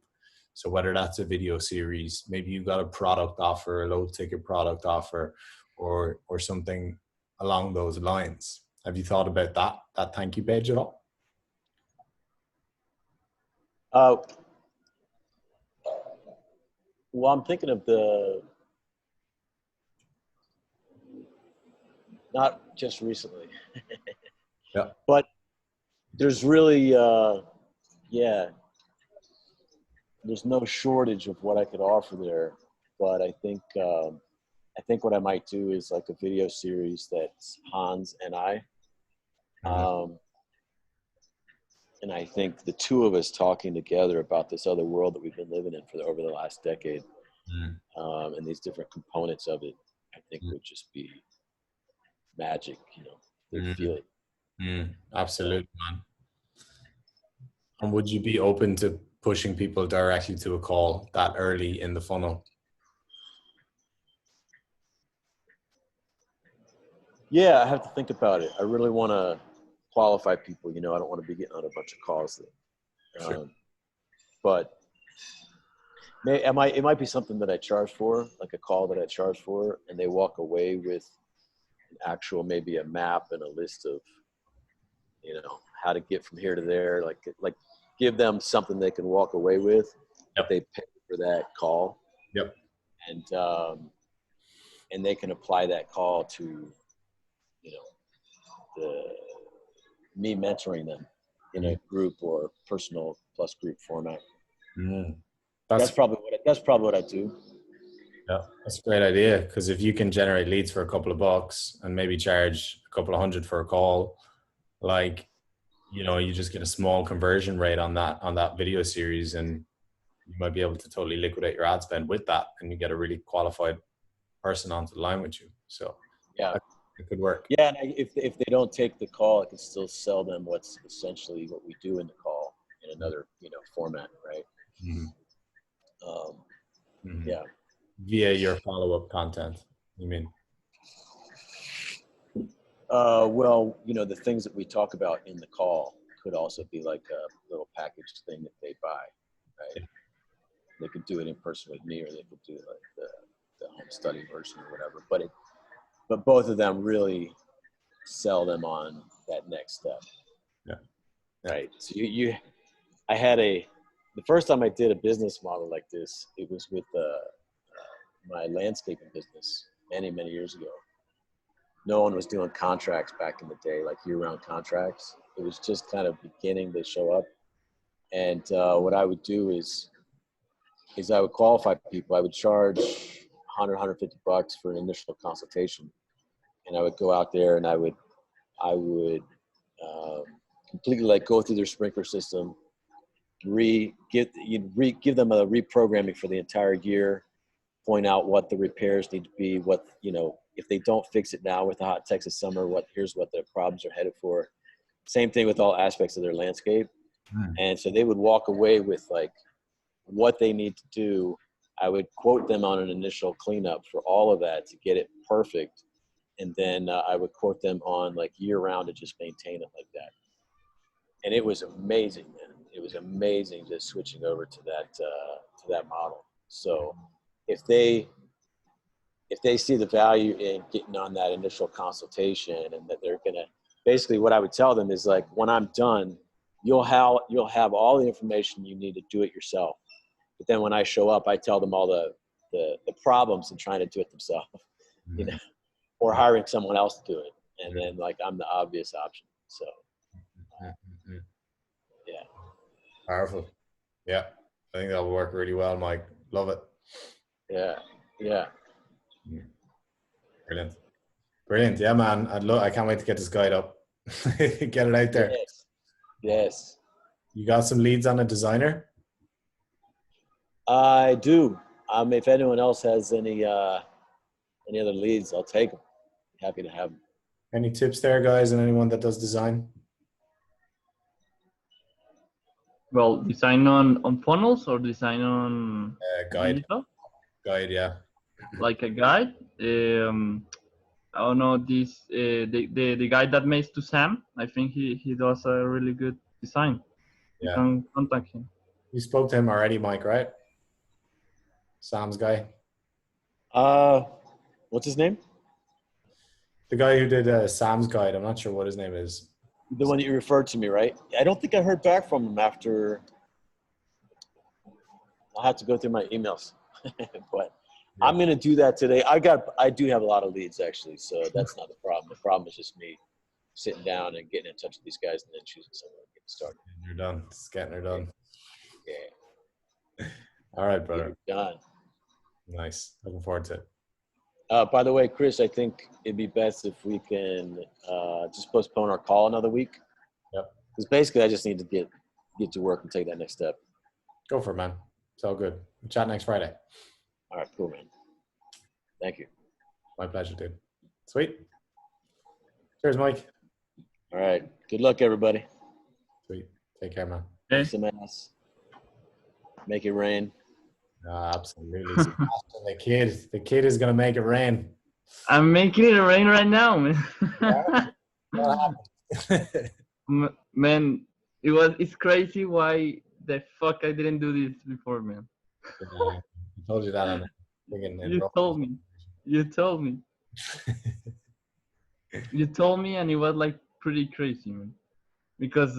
So whether that's a video series, maybe you've got a product offer, a low ticket product offer, or something along those lines. Have you thought about that thank you page at all? Well, I'm thinking of not just recently, Yeah. but there's really, there's no shortage of what I could offer there. But I think what I might do is like a video series that's Hans and I. And I think the two of us talking together about this other world that we've been living in over the last decade, and these different components of it, I think would just be magic, you know. They'd feel it. Absolutely, man. And would you be open to pushing people directly to a call that early in the funnel? Yeah, I have to think about it. I really want to qualify people, you know. I don't want to be getting on a bunch of calls that, but it might be something that I charge for, like a call that I charge for, and they walk away with an actual, maybe a map and a list of, you know, how to get from here to there. Like give them something they can walk away with. Yep. They pay for that call. Yep. And they can apply that call to, you know, me mentoring them in a group or personal plus group format. That's probably what I do. Yeah, that's a great idea, because if you can generate leads for a couple of bucks and maybe charge a couple of $100 for a call, like, you know, you just get a small conversion rate on that video series, and you might be able to totally liquidate your ad spend with that, and you get a really qualified person onto the line with you. So yeah, it could work. Yeah, and if they don't take the call, I can still sell them what's essentially what we do in the call in another, you know, format, right? Yeah. Via your follow-up content, you mean? Well, you know, the things that we talk about in the call could also be like a little packaged thing that they buy, right? Yeah. They could do it in person with me, or they could do like the home study version or whatever. But both of them really sell them on that next step. Yeah. Right. So the first time I did a business model like this, it was with my landscaping business many years ago. no one was doing contracts back in the day, like year-round contracts. It was just kind of beginning to show up. And what I would do is I would qualify people. I would charge 100, 150 bucks for an initial consultation. And I would go out there and I would completely like go through their sprinkler system, give them a reprogramming for the entire year, point out what the repairs need to be, what, you know, if they don't fix it now with the hot Texas summer, here's what the problems are headed for. Same thing with all aspects of their landscape. And so they would walk away with like what they need to do. I would quote them on an initial cleanup for all of that to get it perfect. And then I would quote them on like year round to just maintain it like that. And it was amazing, man. It was amazing just switching over to that model. So if they see the value in getting on that initial consultation, and that they're gonna, basically what I would tell them is like, when I'm done, you'll have all the information you need to do it yourself. But then when I show up, I tell them all the problems in trying to do it themselves, you know, or hiring someone else to do it. And then like, I'm the obvious option. So yeah. Powerful. Yeah. I think that'll work really well, Mike. Love it. Yeah. Yeah. Brilliant. Brilliant. Yeah, man. I can't wait to get this guide up. Get it out there. Yes. Yes. You got some leads on a designer? I do. If anyone else has any other leads, I'll take them. Happy to have them. Any tips there, guys, and anyone that does design? Well, design on funnels or design on Guide. digital? Guide, yeah. Like a guide. I don't know, this the guy that makes to Sam. I think he does a really good design. Yeah. You can contact him. You spoke to him already, Mike, right? Sam's guy. What's his name? The guy who did Sam's guide. I'm not sure what his name is. The one that you referred to me, right? I don't think I heard back from him after. I'll have to go through my emails, but yeah. I'm going to do that today. I do have a lot of leads actually, so that's not the problem. The problem is just me sitting down and getting in touch with these guys and then choosing someone to get started. You're done. It's getting her done. Yeah. All right, brother. You're done. Nice. Looking forward to it. By the way, Chris, I think it'd be best if we can just postpone our call another week. Yep. Because basically, I just need to get to work and take that next step. Go for it, man. It's all good. We'll chat next Friday. All right, cool, man. Thank you. My pleasure, dude. Sweet. Cheers, Mike. All right. Good luck, everybody. Sweet. Take care, man. Okay. Some ass. Make it rain. Absolutely. The kid is gonna make it rain. I'm making it rain right now, man. What happened? Man, it's crazy why the fuck I didn't do this before, man. I told you that on You told me. You told me, and it was like pretty crazy, man. Because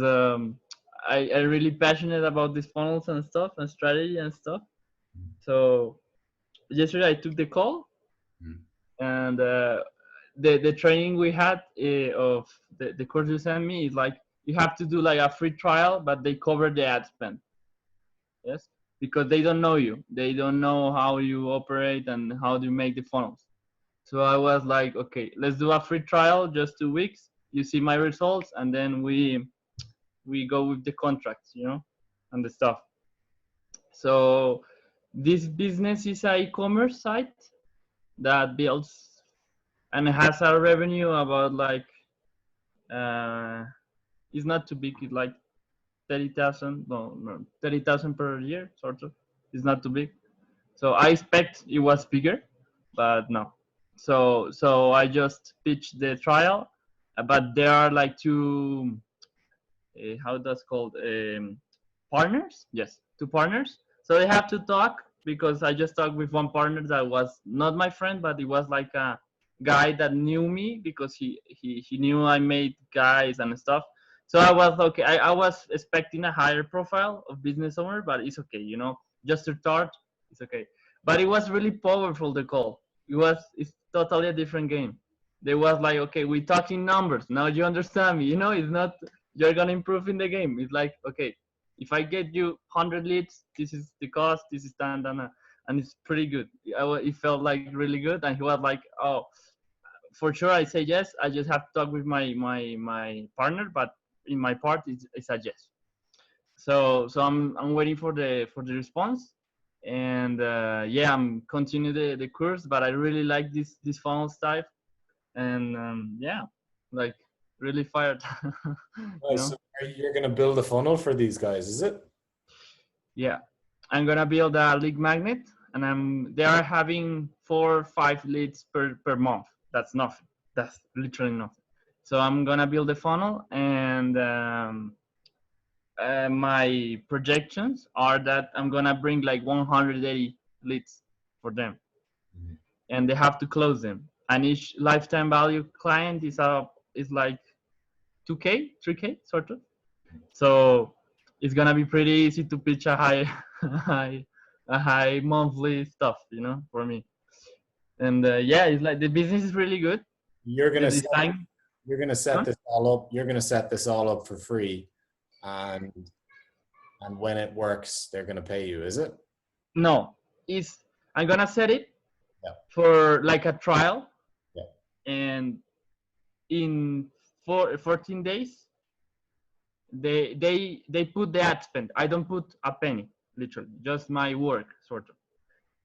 I really passionate about these funnels and stuff and strategy and stuff. So yesterday I took the call, and the training we had of the course you sent me is like, you have to do like a free trial, but they cover the ad spend. Yes, because they don't know you. They don't know how you operate and how do you make the funnels. So I was like, okay, let's do a free trial, just 2 weeks. You see my results, and then we go with the contracts, you know, and the stuff. So this business is an e-commerce site that builds and has a revenue about like, it's not too big. It's like 30,000, no, 30,000 per year, sort of. It's not too big. So I expect it was bigger, but no. So I just pitched the trial, but there are like two, how that's called, partners. Yes, 2 partners. So they have to talk, because I just talked with one partner that was not my friend, but it was like a guy that knew me because he knew I made guys and stuff. So I was okay. I was expecting a higher profile of business owner, but it's okay, you know, just to start, it's okay. But it was really powerful, the call. It's totally a different game. they was like, okay, we talking numbers. Now you understand me. You know, it's not you're gonna improve in the game. It's like, okay, if I get you 100 leads, this is the cost. This is and it's pretty good. It felt like really good, and he was like, oh, for sure, I say yes. I just have to talk with my partner, but in my part, it's a yes. So I'm waiting for the response, and yeah, I'm continue the course, but I really like this funnel type, and yeah, like really fired. You Nice. know? So you're going to build a funnel for these guys, is it? Yeah, I'm gonna build a lead magnet, and they are having 4 or 5 leads per month. That's nothing. That's literally nothing. So I'm gonna build a funnel, and my projections are that I'm gonna bring like 180 leads for them, and they have to close them. And each lifetime value client is like 2K, 3K, sort of. So it's gonna be pretty easy to pitch a high, a high monthly stuff, you know, for me. And yeah, it's like the business is really good. You're The going to design, you're going to set huh? this all up. You're going to set this all up for free, and when it works, they're going to pay you. Is it? No, is I'm gonna set it Yeah. for like a trial, Yeah. and in 14 days, they put the ad spend. I don't put a penny, literally, just my work, sort of.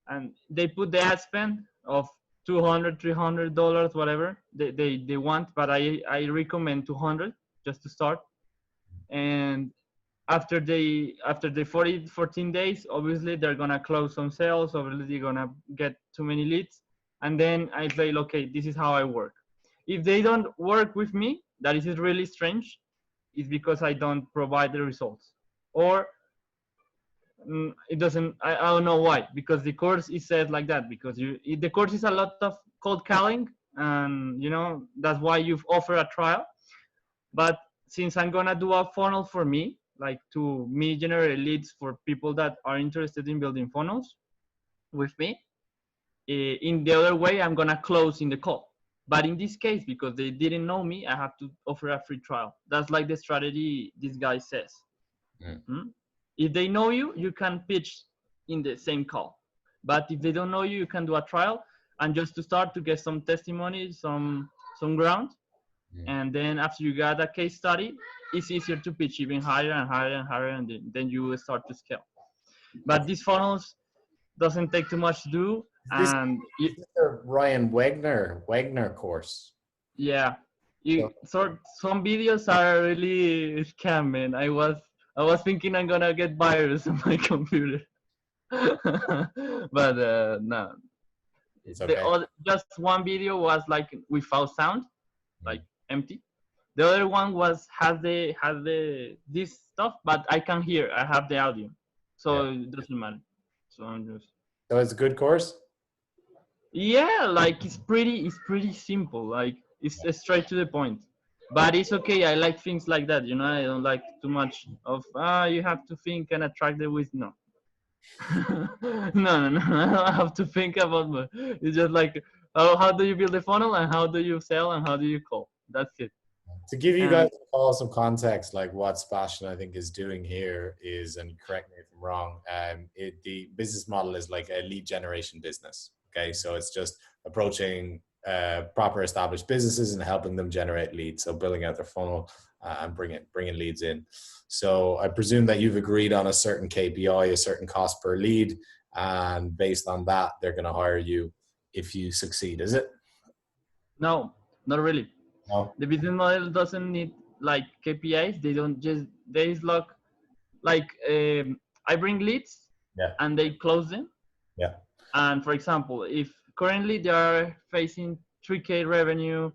And they put the ad spend of $200, $300, whatever they want, but I recommend 200 just to start. And after the 14 days, obviously they're gonna close some sales, obviously they're gonna get too many leads, and then I say, okay, this is how I work. If they don't work with me, that is really strange. It's because I don't provide the results, or it doesn't. I don't know why, because the course is said like that, because the course is a lot of cold calling, and you know that's why you've offered a trial. But since I'm gonna do a funnel for me, like to me generate leads for people that are interested in building funnels with me, in the other way I'm gonna close in the call. But in this case, because they didn't know me, I have to offer a free trial. That's like the strategy this guy says. If they know you, you can pitch in the same call. But if they don't know you, you can do a trial, and just to start to get some testimony, some ground. And then after you got a case study, it's easier to pitch even higher and higher and higher, and then you will start to scale. But these funnels doesn't take too much to do, and Is this the Ryan Wagner course? yeah, some videos are really scam, man. I was thinking I'm gonna get virus on my computer, but no. It's okay. Just one video was like without sound, like empty. The other one has this stuff, but I can hear. I have the audio, so it doesn't matter. So I'm just. So it's a good course. Yeah, like it's pretty simple. Like it's straight to the point. But it's okay. I like things like that. You know, I don't like too much of you have to think and attract the with no. No. I don't have to think about it. It's just like how do you build a funnel, and how do you sell, and how do you call? That's it. To give you guys all some context, like what Sebastian I think is doing here is, and correct me if I'm wrong, the business model is like a lead generation business. Okay, so it's just approaching proper established businesses and helping them generate leads. So building out their funnel and bringing leads in. So I presume that you've agreed on a certain KPI, a certain cost per lead, and based on that, they're going to hire you if you succeed. Is it? No, not really. No. The business model doesn't need like KPIs. They don't just they lock like I bring leads, and they close them. Yeah. And for example, if currently they are facing 3K revenue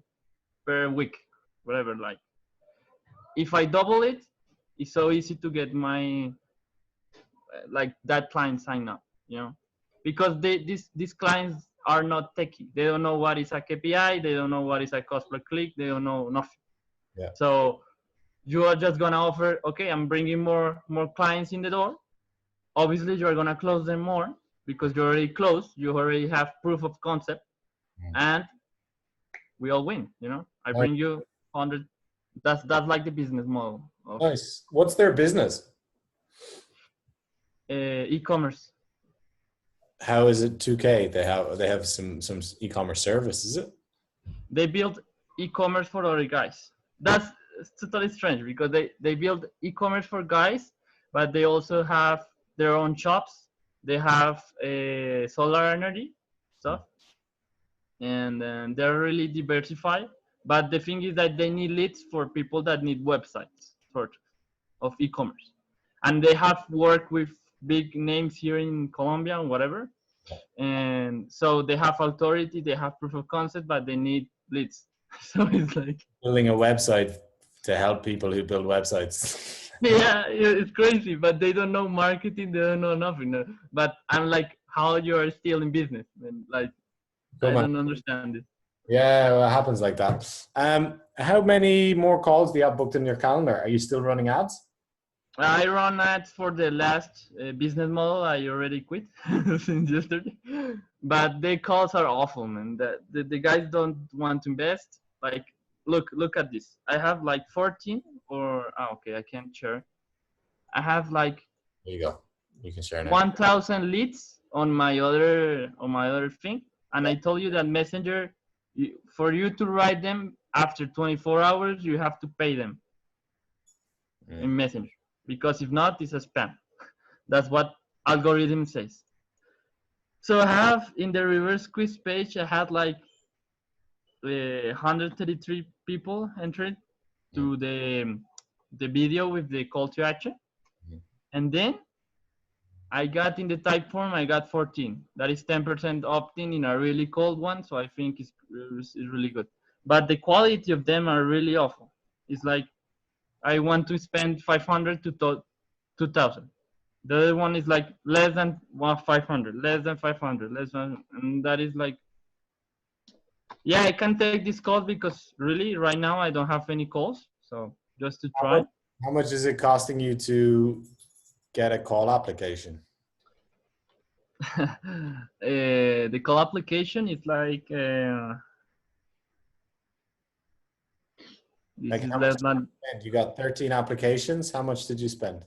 per week, whatever, like if I double it, it's so easy to get my like that client sign up, you know, because these clients are not techie. They don't know what is a KPI. They don't know what is a cost per click. They don't know nothing. Yeah. So you are just gonna offer, okay, I'm bringing more clients in the door. Obviously, you are gonna close them more because you already closed. You already have proof of concept, and we all win. You know, I Nice. bring you 100. That's like the business model of Nice. What's their business? e-commerce. How is it 2K? They have some e-commerce service, is it? They build e-commerce for other guys. That's totally strange because they build e-commerce for guys, but they also have their own shops. They have solar energy stuff, and they're really diversified. But the thing is that they need leads for people that need websites sort of e-commerce, and they have worked with big names here in Colombia and whatever. And so they have authority, they have proof of concept, but they need leads. So it's like Building a website to help people who build websites. yeah, it's crazy, but they don't know marketing, they don't know nothing. No. But I'm like, how you are still in business? And like, I don't understand it. Yeah, well, it happens like that. How many more calls do you have booked in your calendar? Are you still running ads? I run ads for the last business model. I already quit since yesterday, but the calls are awful, man. The guys don't want to invest. Like, look at this. I have like 14 or okay, I can't share. I have like There you go. You can share now. 1,000 leads on my other thing, and I told you that Messenger, for you to write them after 24 hours, you have to pay them in Messenger. Because if not, it's a spam. That's what algorithm says. So I have in the reverse quiz page, I had like 133 people entered to the video with the call to action. And then I got in the type form, I got 14. That is 10% opt-in in a really cold one. So I think it's really good. But the quality of them are really awful. It's like, I want to spend 500 to 2,000. The other one is like less than 500, less than 500, less than, and that is like, yeah, I can take this calls because really right now I don't have any calls. So just to try. How much is it costing you to get a call application? The call application is like, Like how much did you spend? You got 13 applications. How much did you spend?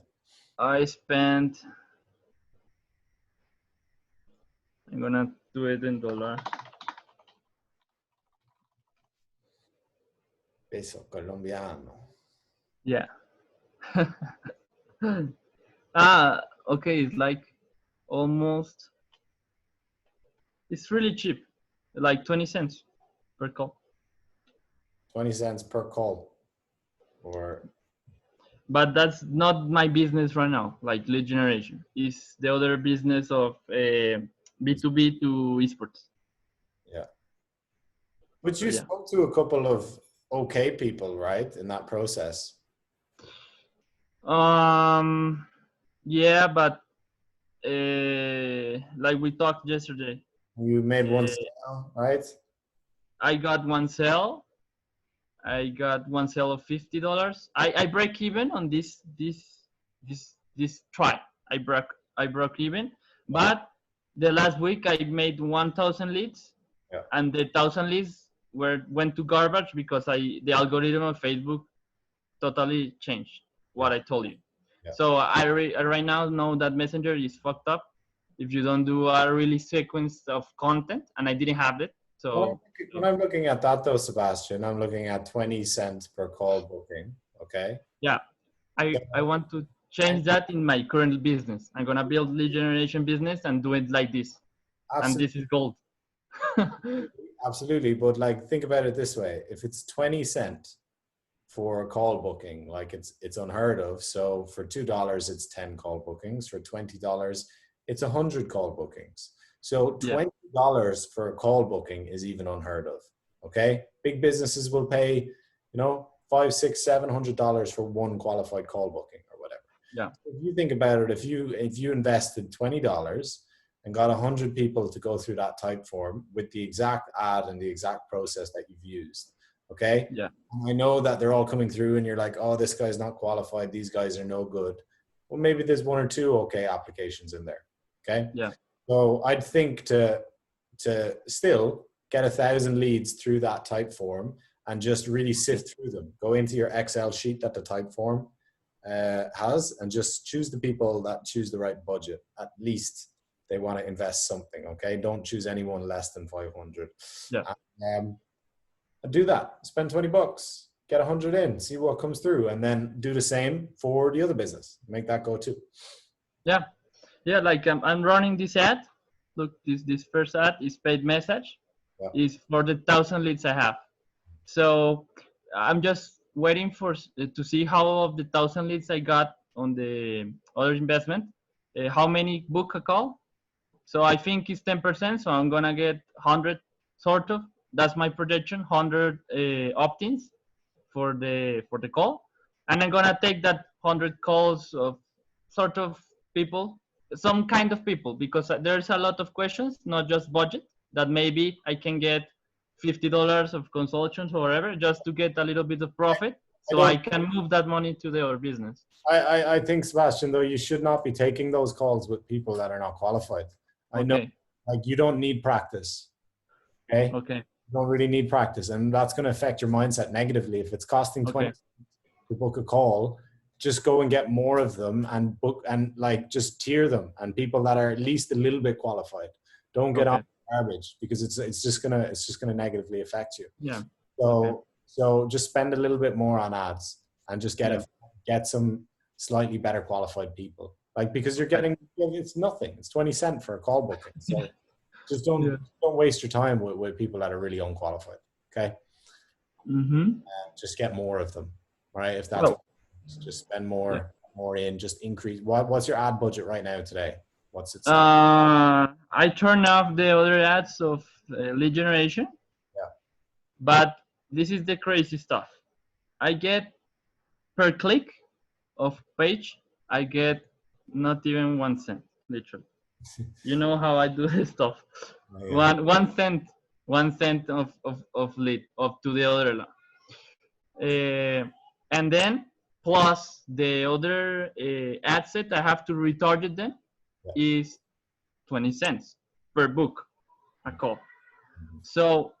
I spent, I'm gonna do it in dollar. Peso colombiano. Yeah. Okay, it's like almost, it's really cheap, like 20 cents per call. 20 cents per call. But that's not my business right now, like lead generation. It's the other business of B2B to esports. Yeah. But you spoke to a couple of okay people, right, in that process? Yeah, but like we talked yesterday. You made one sale, right? I got one sale. I got one sale of $50. I break even on this try. I broke even, but the last week I made 1,000 leads, and the 1,000 leads went to garbage because the algorithm of Facebook totally changed what I told you. Yeah. So I right now know that Messenger is fucked up if you don't do a really sequence of content, and I didn't have it. So when I'm looking at that though, Sebastian, I'm looking at 20 cents per call booking. Okay. Yeah. I want to change that in my current business. I'm gonna build lead generation business and do it like this. Absolutely. And this is gold. Absolutely. But like, think about it this way. If it's 20 cents for a call booking, like it's unheard of. So for $2, it's 10 call bookings. For $20, it's 100 call bookings. So $20 for a call booking is even unheard of. Okay. Big businesses will pay, $500, $600, $700 for one qualified call booking or whatever. Yeah. If you think about it, if you invested $20 and got 100 people to go through that type form with the exact ad and the exact process that you've used. Okay. Yeah. I know that they're all coming through and you're like, oh, this guy's not qualified. These guys are no good. Well, maybe there's one or two okay applications in there. Okay. Yeah. So I'd think to still get 1,000 leads through that type form and just really sift through them. Go into your Excel sheet that the type form has and just choose the people that choose the right budget. At least they want to invest something, okay? Don't choose anyone less than 500. Yeah. And do that. Spend $20, get 100 in, see what comes through, and then do the same for the other business. Make that go too. Yeah. Yeah, like I'm running this ad. Look, this first ad is paid message. Yeah. Is for the 1,000 leads I have. So I'm just waiting to see how of the 1,000 leads I got on the other investment, how many book a call. So I think it's 10%. So I'm gonna get 100 sort of. That's my projection. 100 opt-ins for the call, and I'm gonna take that 100 calls of sort of people, some kind of people, because there's a lot of questions, not just budget. That maybe I can get $50 of consultations or whatever, just to get a little bit of profit, so I can move that money to the other business. I think, Sebastian, though, you should not be taking those calls with people that are not qualified. I know, like, you don't need practice. Okay. You don't really need practice, and that's going to affect your mindset negatively. If it's costing 20 to book a call, just go and get more of them and book, and like just tier them, and people that are at least a little bit qualified. Don't get on garbage, because it's just gonna negatively affect you. Yeah. So just spend a little bit more on ads and just get some slightly better qualified people. Like, because you're getting, it's nothing. It's 20 cents for a call booking. So just don't waste your time with people that are really unqualified. Okay. Just get more of them. Right. If that's just spend more in, just increase. What's your ad budget right now today? What's it? I turn off the other ads of lead generation. Yeah. But this is the crazy stuff. I get per click of page, I get not even 1 cent, literally. You know how I do this stuff. Yeah. 1 cent, 1 cent of lead up to the other line. And then plus the other ad set I have to retarget them is 20 cents per book a call. So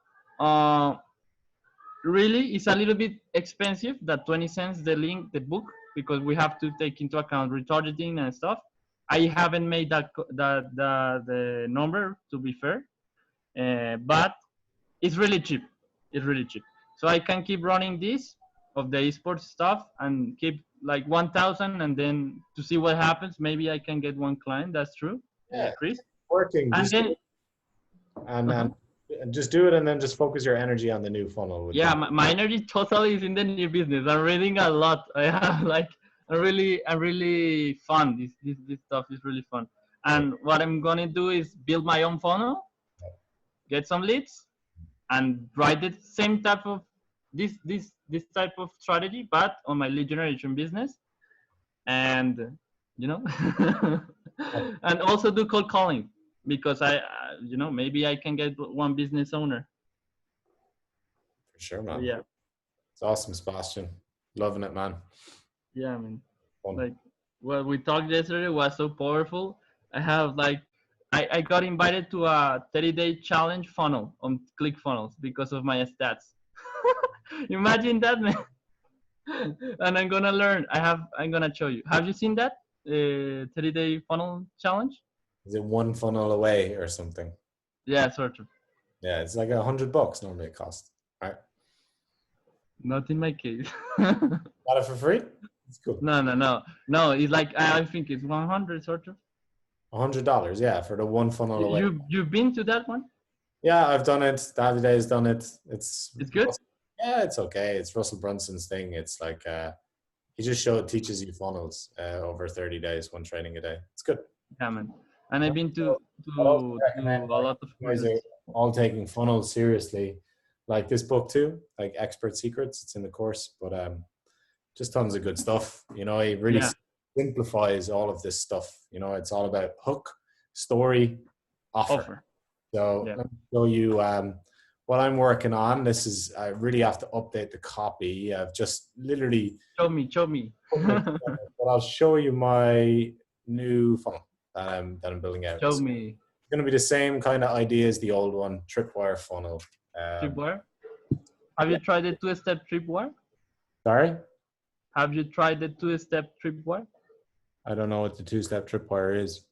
really it's a little bit expensive, that 20 cents the book, because we have to take into account retargeting and stuff. I haven't made the number, to be fair, but it's really cheap. It's really cheap. So I can keep running this of the esports stuff and keep like 1,000, and then to see what happens. Maybe I can get one client. That's true. Chris. Working. And then, and just do it, and then just focus your energy on the new funnel. My energy totally is in the new business. I'm reading a lot. I have like I'm really fun. This stuff is really fun. And what I'm gonna do is build my own funnel, get some leads, and write the same type of this type of strategy, but on my lead generation business, and and also do cold calling, because I maybe I can get one business owner. For sure, man. Yeah, it's awesome, Sebastian. Loving it, man. Yeah, I mean, like what we talked yesterday was so powerful. I have like I got invited to a 30-day challenge funnel on ClickFunnels because of my stats. Imagine that, man. And I'm gonna learn. I'm gonna show you. Have you seen that 30-day funnel challenge? Is it one funnel away or something? Yeah, sort of. Yeah, it's like $100 normally it costs, right? Not in my case. Got it for free? It's cool. No. It's like I think it's 100 sort of. $100, yeah, for the one funnel away. You've been to that one? Yeah, I've done it. Davide's done it. It's good. Yeah, it's okay. It's Russell Brunson's thing. It's like he just teaches you funnels over 30 days, one training a day. It's good. Yeah, man. And I've been to a lot of guys are all taking funnels seriously, like this book too, like Expert Secrets. It's in the course, but just tons of good stuff. He really simplifies all of this stuff. It's all about hook, story, offer. So let me show you what I'm working on. I really have to update the copy. I've just literally show me. But I'll show you my new funnel that I'm building out. Show me. going to be the same kind of idea as the old one, tripwire funnel. Tripwire. Have you tried the two-step tripwire? Sorry? Have you tried the two-step tripwire? I don't know what the two-step tripwire is.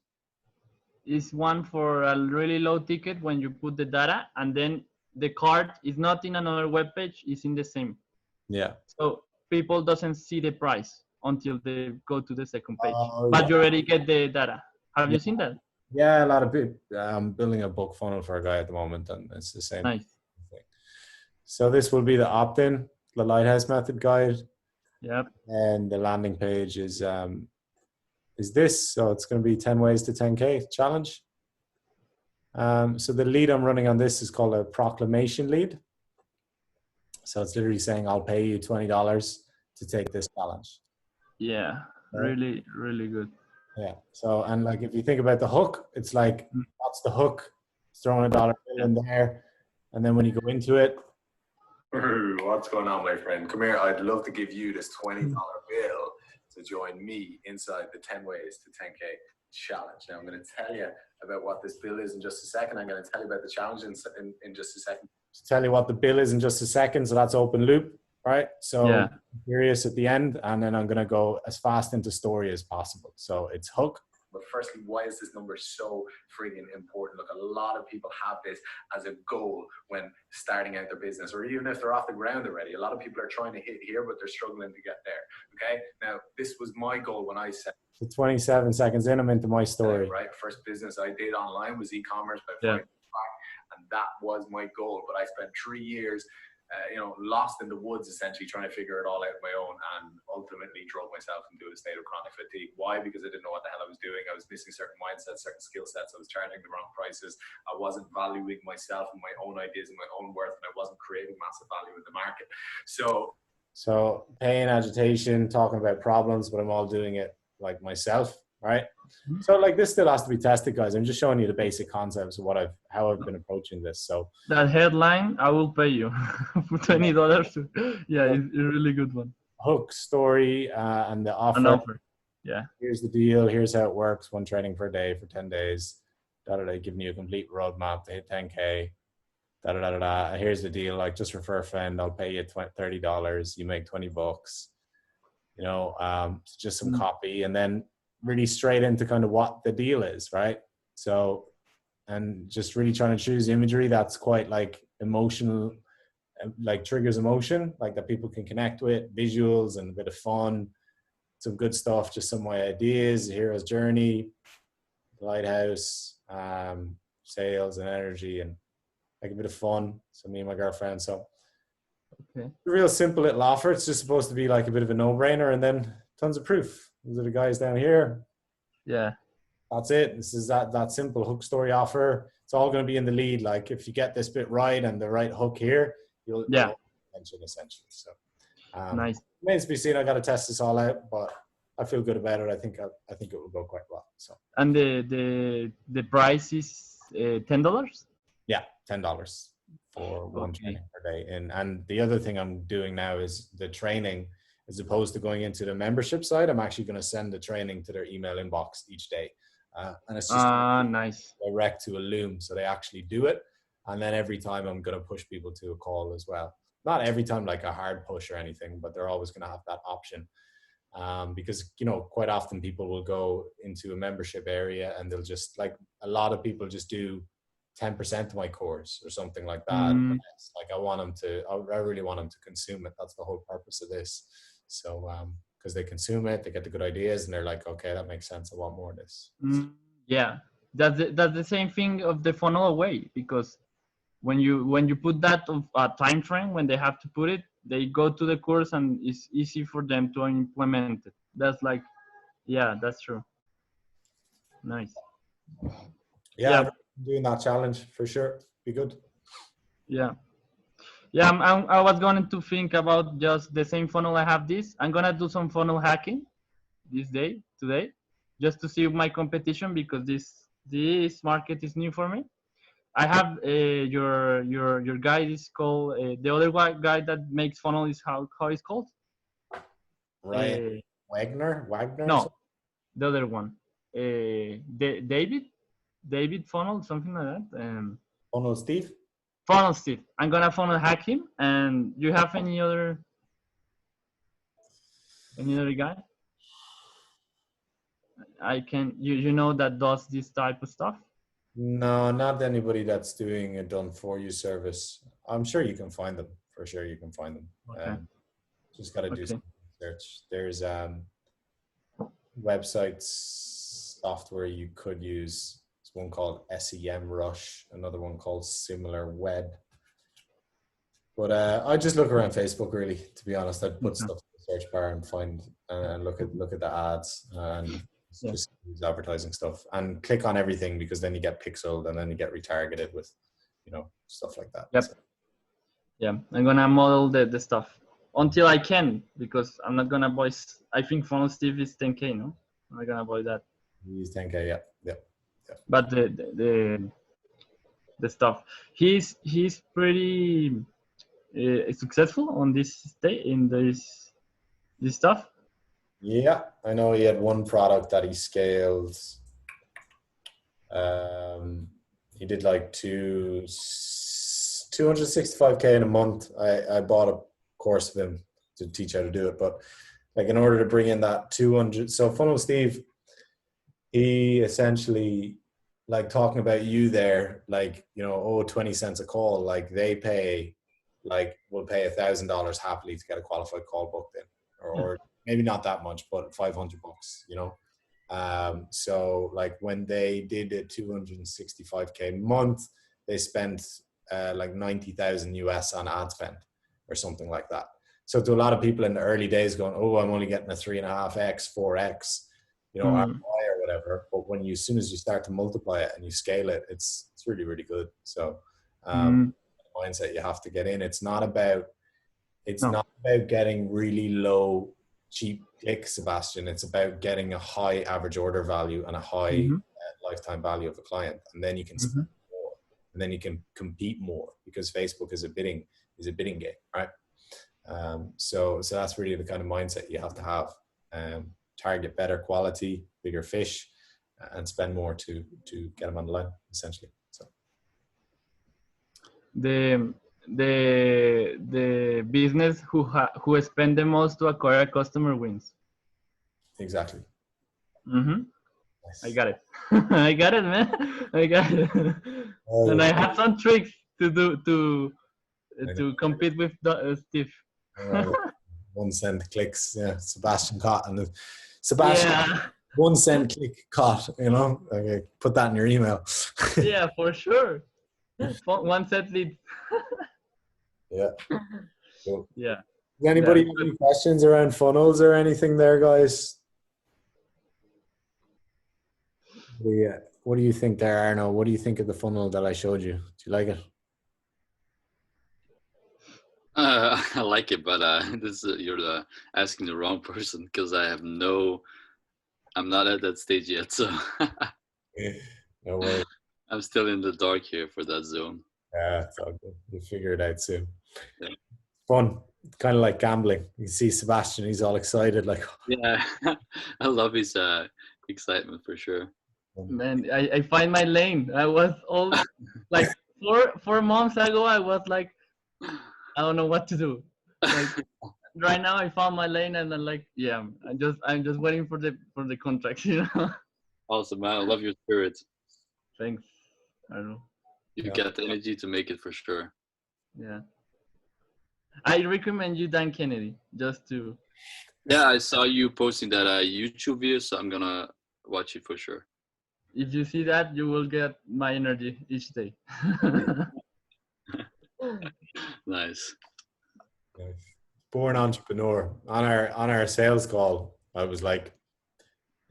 It's one for a really low ticket when you put the data, and then the card is not in another web page, it's in the same. Yeah. So people doesn't see the price until they go to the second page. Oh, But yeah. you already get the data. Have you seen that? Yeah, a lot of people. I'm building a book funnel for a guy at the moment, and it's the same Nice. thing. So this will be the opt-in, the Lighthouse Method guide, Yep. and the landing page is this. So it's going to be 10 ways to 10K challenge. So the lead I'm running on this is called a proclamation lead. So it's literally saying, I'll pay you $20 to take this challenge. Yeah. Right. Really, really good. Yeah. So, and like, if you think about the hook, it's like, that's the hook. It's throwing a dollar bill in there. And then when you go into it. What's going on, my friend? Come here. I'd love to give you this $20 bill to join me inside the 10 ways to 10K challenge. Now, I'm going to tell you about what this bill is in just a second. I'm going to tell you about the challenge in just a second. To tell you what the bill is in just a second. So that's open loop, right? So Yeah. curious at the end, and then I'm going to go as fast into story as possible. So it's hook. But firstly, why is this number so friggin' important? Look, a lot of people have this as a goal when starting out their business, or even if they're off the ground already. A lot of people are trying to hit here, but they're struggling to get there. Okay. Now, this was my goal when I set. So 27 seconds in, I'm into my story. Right. First business I did online was e-commerce by 5 years back, and that was my goal. But I spent 3 years, lost in the woods, essentially trying to figure it all out on my own, and ultimately drove myself into a state of chronic fatigue. Why? Because I didn't know what the hell I was doing. I was missing certain mindsets, certain skill sets. I was charging the wrong prices. I wasn't valuing myself and my own ideas and my own worth, and I wasn't creating massive value in the market. So pain, agitation, talking about problems, but I'm all doing it like myself, right? So like this still has to be tested, guys. I'm just showing you the basic concepts of how I've been approaching this. So that headline, I will pay you for $20. Yeah, it's a really good one. Hook, story, and the offer. An offer. Yeah. Here's the deal. Here's how it works. One training per day for 10 days. Giving you a complete roadmap to hit 10K. Here's the deal. Like, just refer a friend. I'll pay you $30. You make $20. Just some copy, and then really straight into kind of what the deal is, right? So, and just really trying to choose imagery that's quite like emotional, like triggers emotion, like that people can connect with, visuals and a bit of fun, some good stuff, just some of my ideas, hero's journey, lighthouse, sales and energy, and like a bit of fun. So me and my girlfriend. So okay. A real simple little offer. It's just supposed to be like a bit of a no-brainer, and then tons of proof. These are the guys down here. Yeah. That's it. This is that simple hook story offer. It's all going to be in the lead. Like if you get this bit right and the right hook here, you'll mention essentially. So nice. Remains to be seen. I got to test this all out, but I feel good about it. I think it will go quite well. So. And the price is $10. Yeah, $10 for one training per day. And the other thing I'm doing now is the training, as opposed to going into the membership side, I'm actually going to send the training to their email inbox each day. And it's just nice. direct to a Loom. So they actually do it. And then every time I'm going to push people to a call as well. Not every time like a hard push or anything, but they're always going to have that option. Because, quite often people will go into a membership area and they'll just, like, a lot of people just do 10% of my course or something like that. It's like I really want them to consume it. That's the whole purpose of this. So because they consume it, they get the good ideas, and they're like, okay, that makes sense. I want more of this. Yeah, that's the same thing of the funnel away, because when you put that of a time frame when they have to put it, they go to the course and it's easy for them to implement it. That's like, yeah, that's true. Nice. Yeah. I'm doing that challenge for sure. Be good. Yeah. I was going to think about just the same funnel I have this. I'm gonna do some funnel hacking today, just to see my competition, because this market is new for me. I have your guy is called the other guy that makes funnel is how it's called? Wagner? No, the other one. David. David Funnel, something like that. Funnel Steve? Funnel Steve. I'm gonna funnel hack him. And you have any other guy? I can you know that does this type of stuff? No, not anybody that's doing a done for you service. I'm sure you can find them. For sure you can find them. Okay. Just got to do some research. There's websites, software you could use. There's one called SEM Rush, another one called Similar Web. But I just look around Facebook, really, to be honest. I'd put stuff in the search bar and find and look at the ads and just use advertising stuff and click on everything, because then you get pixeled and then you get retargeted with, stuff like that. Yep. So. Yeah, I'm gonna model the stuff until I can, because I'm not gonna buy. I think Funnel Steve is 10K, no? I'm not gonna buy that. He's 10K, yeah. But the stuff, he's pretty successful on this this stuff. Yeah, I know he had one product that he scaled. He did like 265K in a month. I bought a course of him to teach how to do it, but like in order to bring in that 200, so Funnel Steve, he essentially, like talking about you there, like, 20 cents a call, like they pay, like will pay $1,000 happily to get a qualified call booked in, or maybe not that much, but $500, so like when they did a 265K month, they spent like 90,000 US on ad spend or something like that. So to a lot of people in the early days going, oh, I'm only getting a 3.5x, 4x, ROI or whatever. But as soon as you start to multiply it and you scale it, it's really, really good. So mindset you have to get in. It's not about getting really low, cheap clicks, Sebastian. It's about getting a high average order value and a high lifetime value of a client. And then you can spend more, and then you can compete more, because Facebook is a bidding game, right? So that's really the kind of mindset you have to have. Target better quality, bigger fish, and spend more to get them on the line, essentially. So the business who spend the most to acquire a customer wins. Exactly. Nice. I got it. I got it, man. I got it. And I have some tricks to do to compete with Steve. 1 cent clicks, Sebastian caught, and Sebastian 1 cent click caught. Okay, put that in your email. Yeah, for sure. 1 cent lead. Yeah. Cool. Yeah. Does anybody have any questions around funnels or anything there, guys? What do you think there, Arno? What do you think of the funnel that I showed you? Do you like it? I like it, but you're asking the wrong person, because I'm not at that stage yet, so No way. I'm still in the dark here for that zone. Yeah, it's all good. You'll figure it out soon. Yeah. Fun. Kind of like gambling. You see Sebastian, he's all excited, like. Yeah, I love his excitement for sure. Man, I find my lane. I was all like 4 months ago. I was like, I don't know what to do. Like right now, I found my lane, and I'm like, yeah, I'm just waiting for the contract. Awesome, man. I love your spirit. Thanks. I don't know. You got the energy to make it for sure. Yeah. I recommend you Dan Kennedy just to. Yeah, I saw you posting that YouTube video, so I'm gonna watch it for sure. If you see that, you will get my energy each day. Nice. Born entrepreneur. On our sales call, I was like,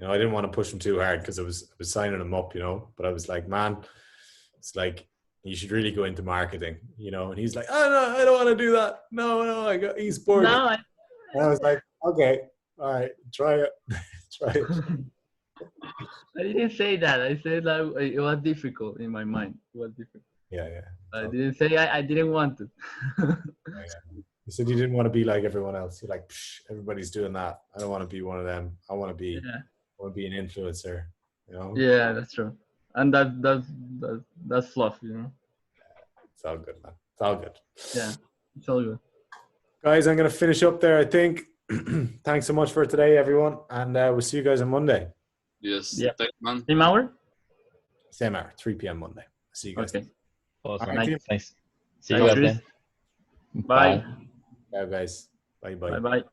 I didn't want to push him too hard, because I was signing him up, but I was like, man, it's like, you should really go into marketing, and he's like, oh no, I don't want to do that. No, I got esports. No, and I was like, okay, all right, try it. Try it. I didn't say that. I said that it was difficult in my mind. It was difficult. Yeah. I didn't say I didn't want to. You said you didn't want to be like everyone else. You're like, everybody's doing that. I don't want to be one of them. I want to be an influencer. Yeah, that's true. and that's fluff, you know. It's all good, man. It's all good. Yeah, it's all good. Guys, I'm going to finish up there, I think. Thanks so much for today, everyone. And we'll see you guys on Monday. Yes. Yeah. Thanks, man. Same hour? Same hour, 3 p.m. Monday. See you guys. Okay. Awesome. All right, team. Thanks. See you Thanks, guys Chris. then. Bye. Bye, guys. Bye-bye. Bye.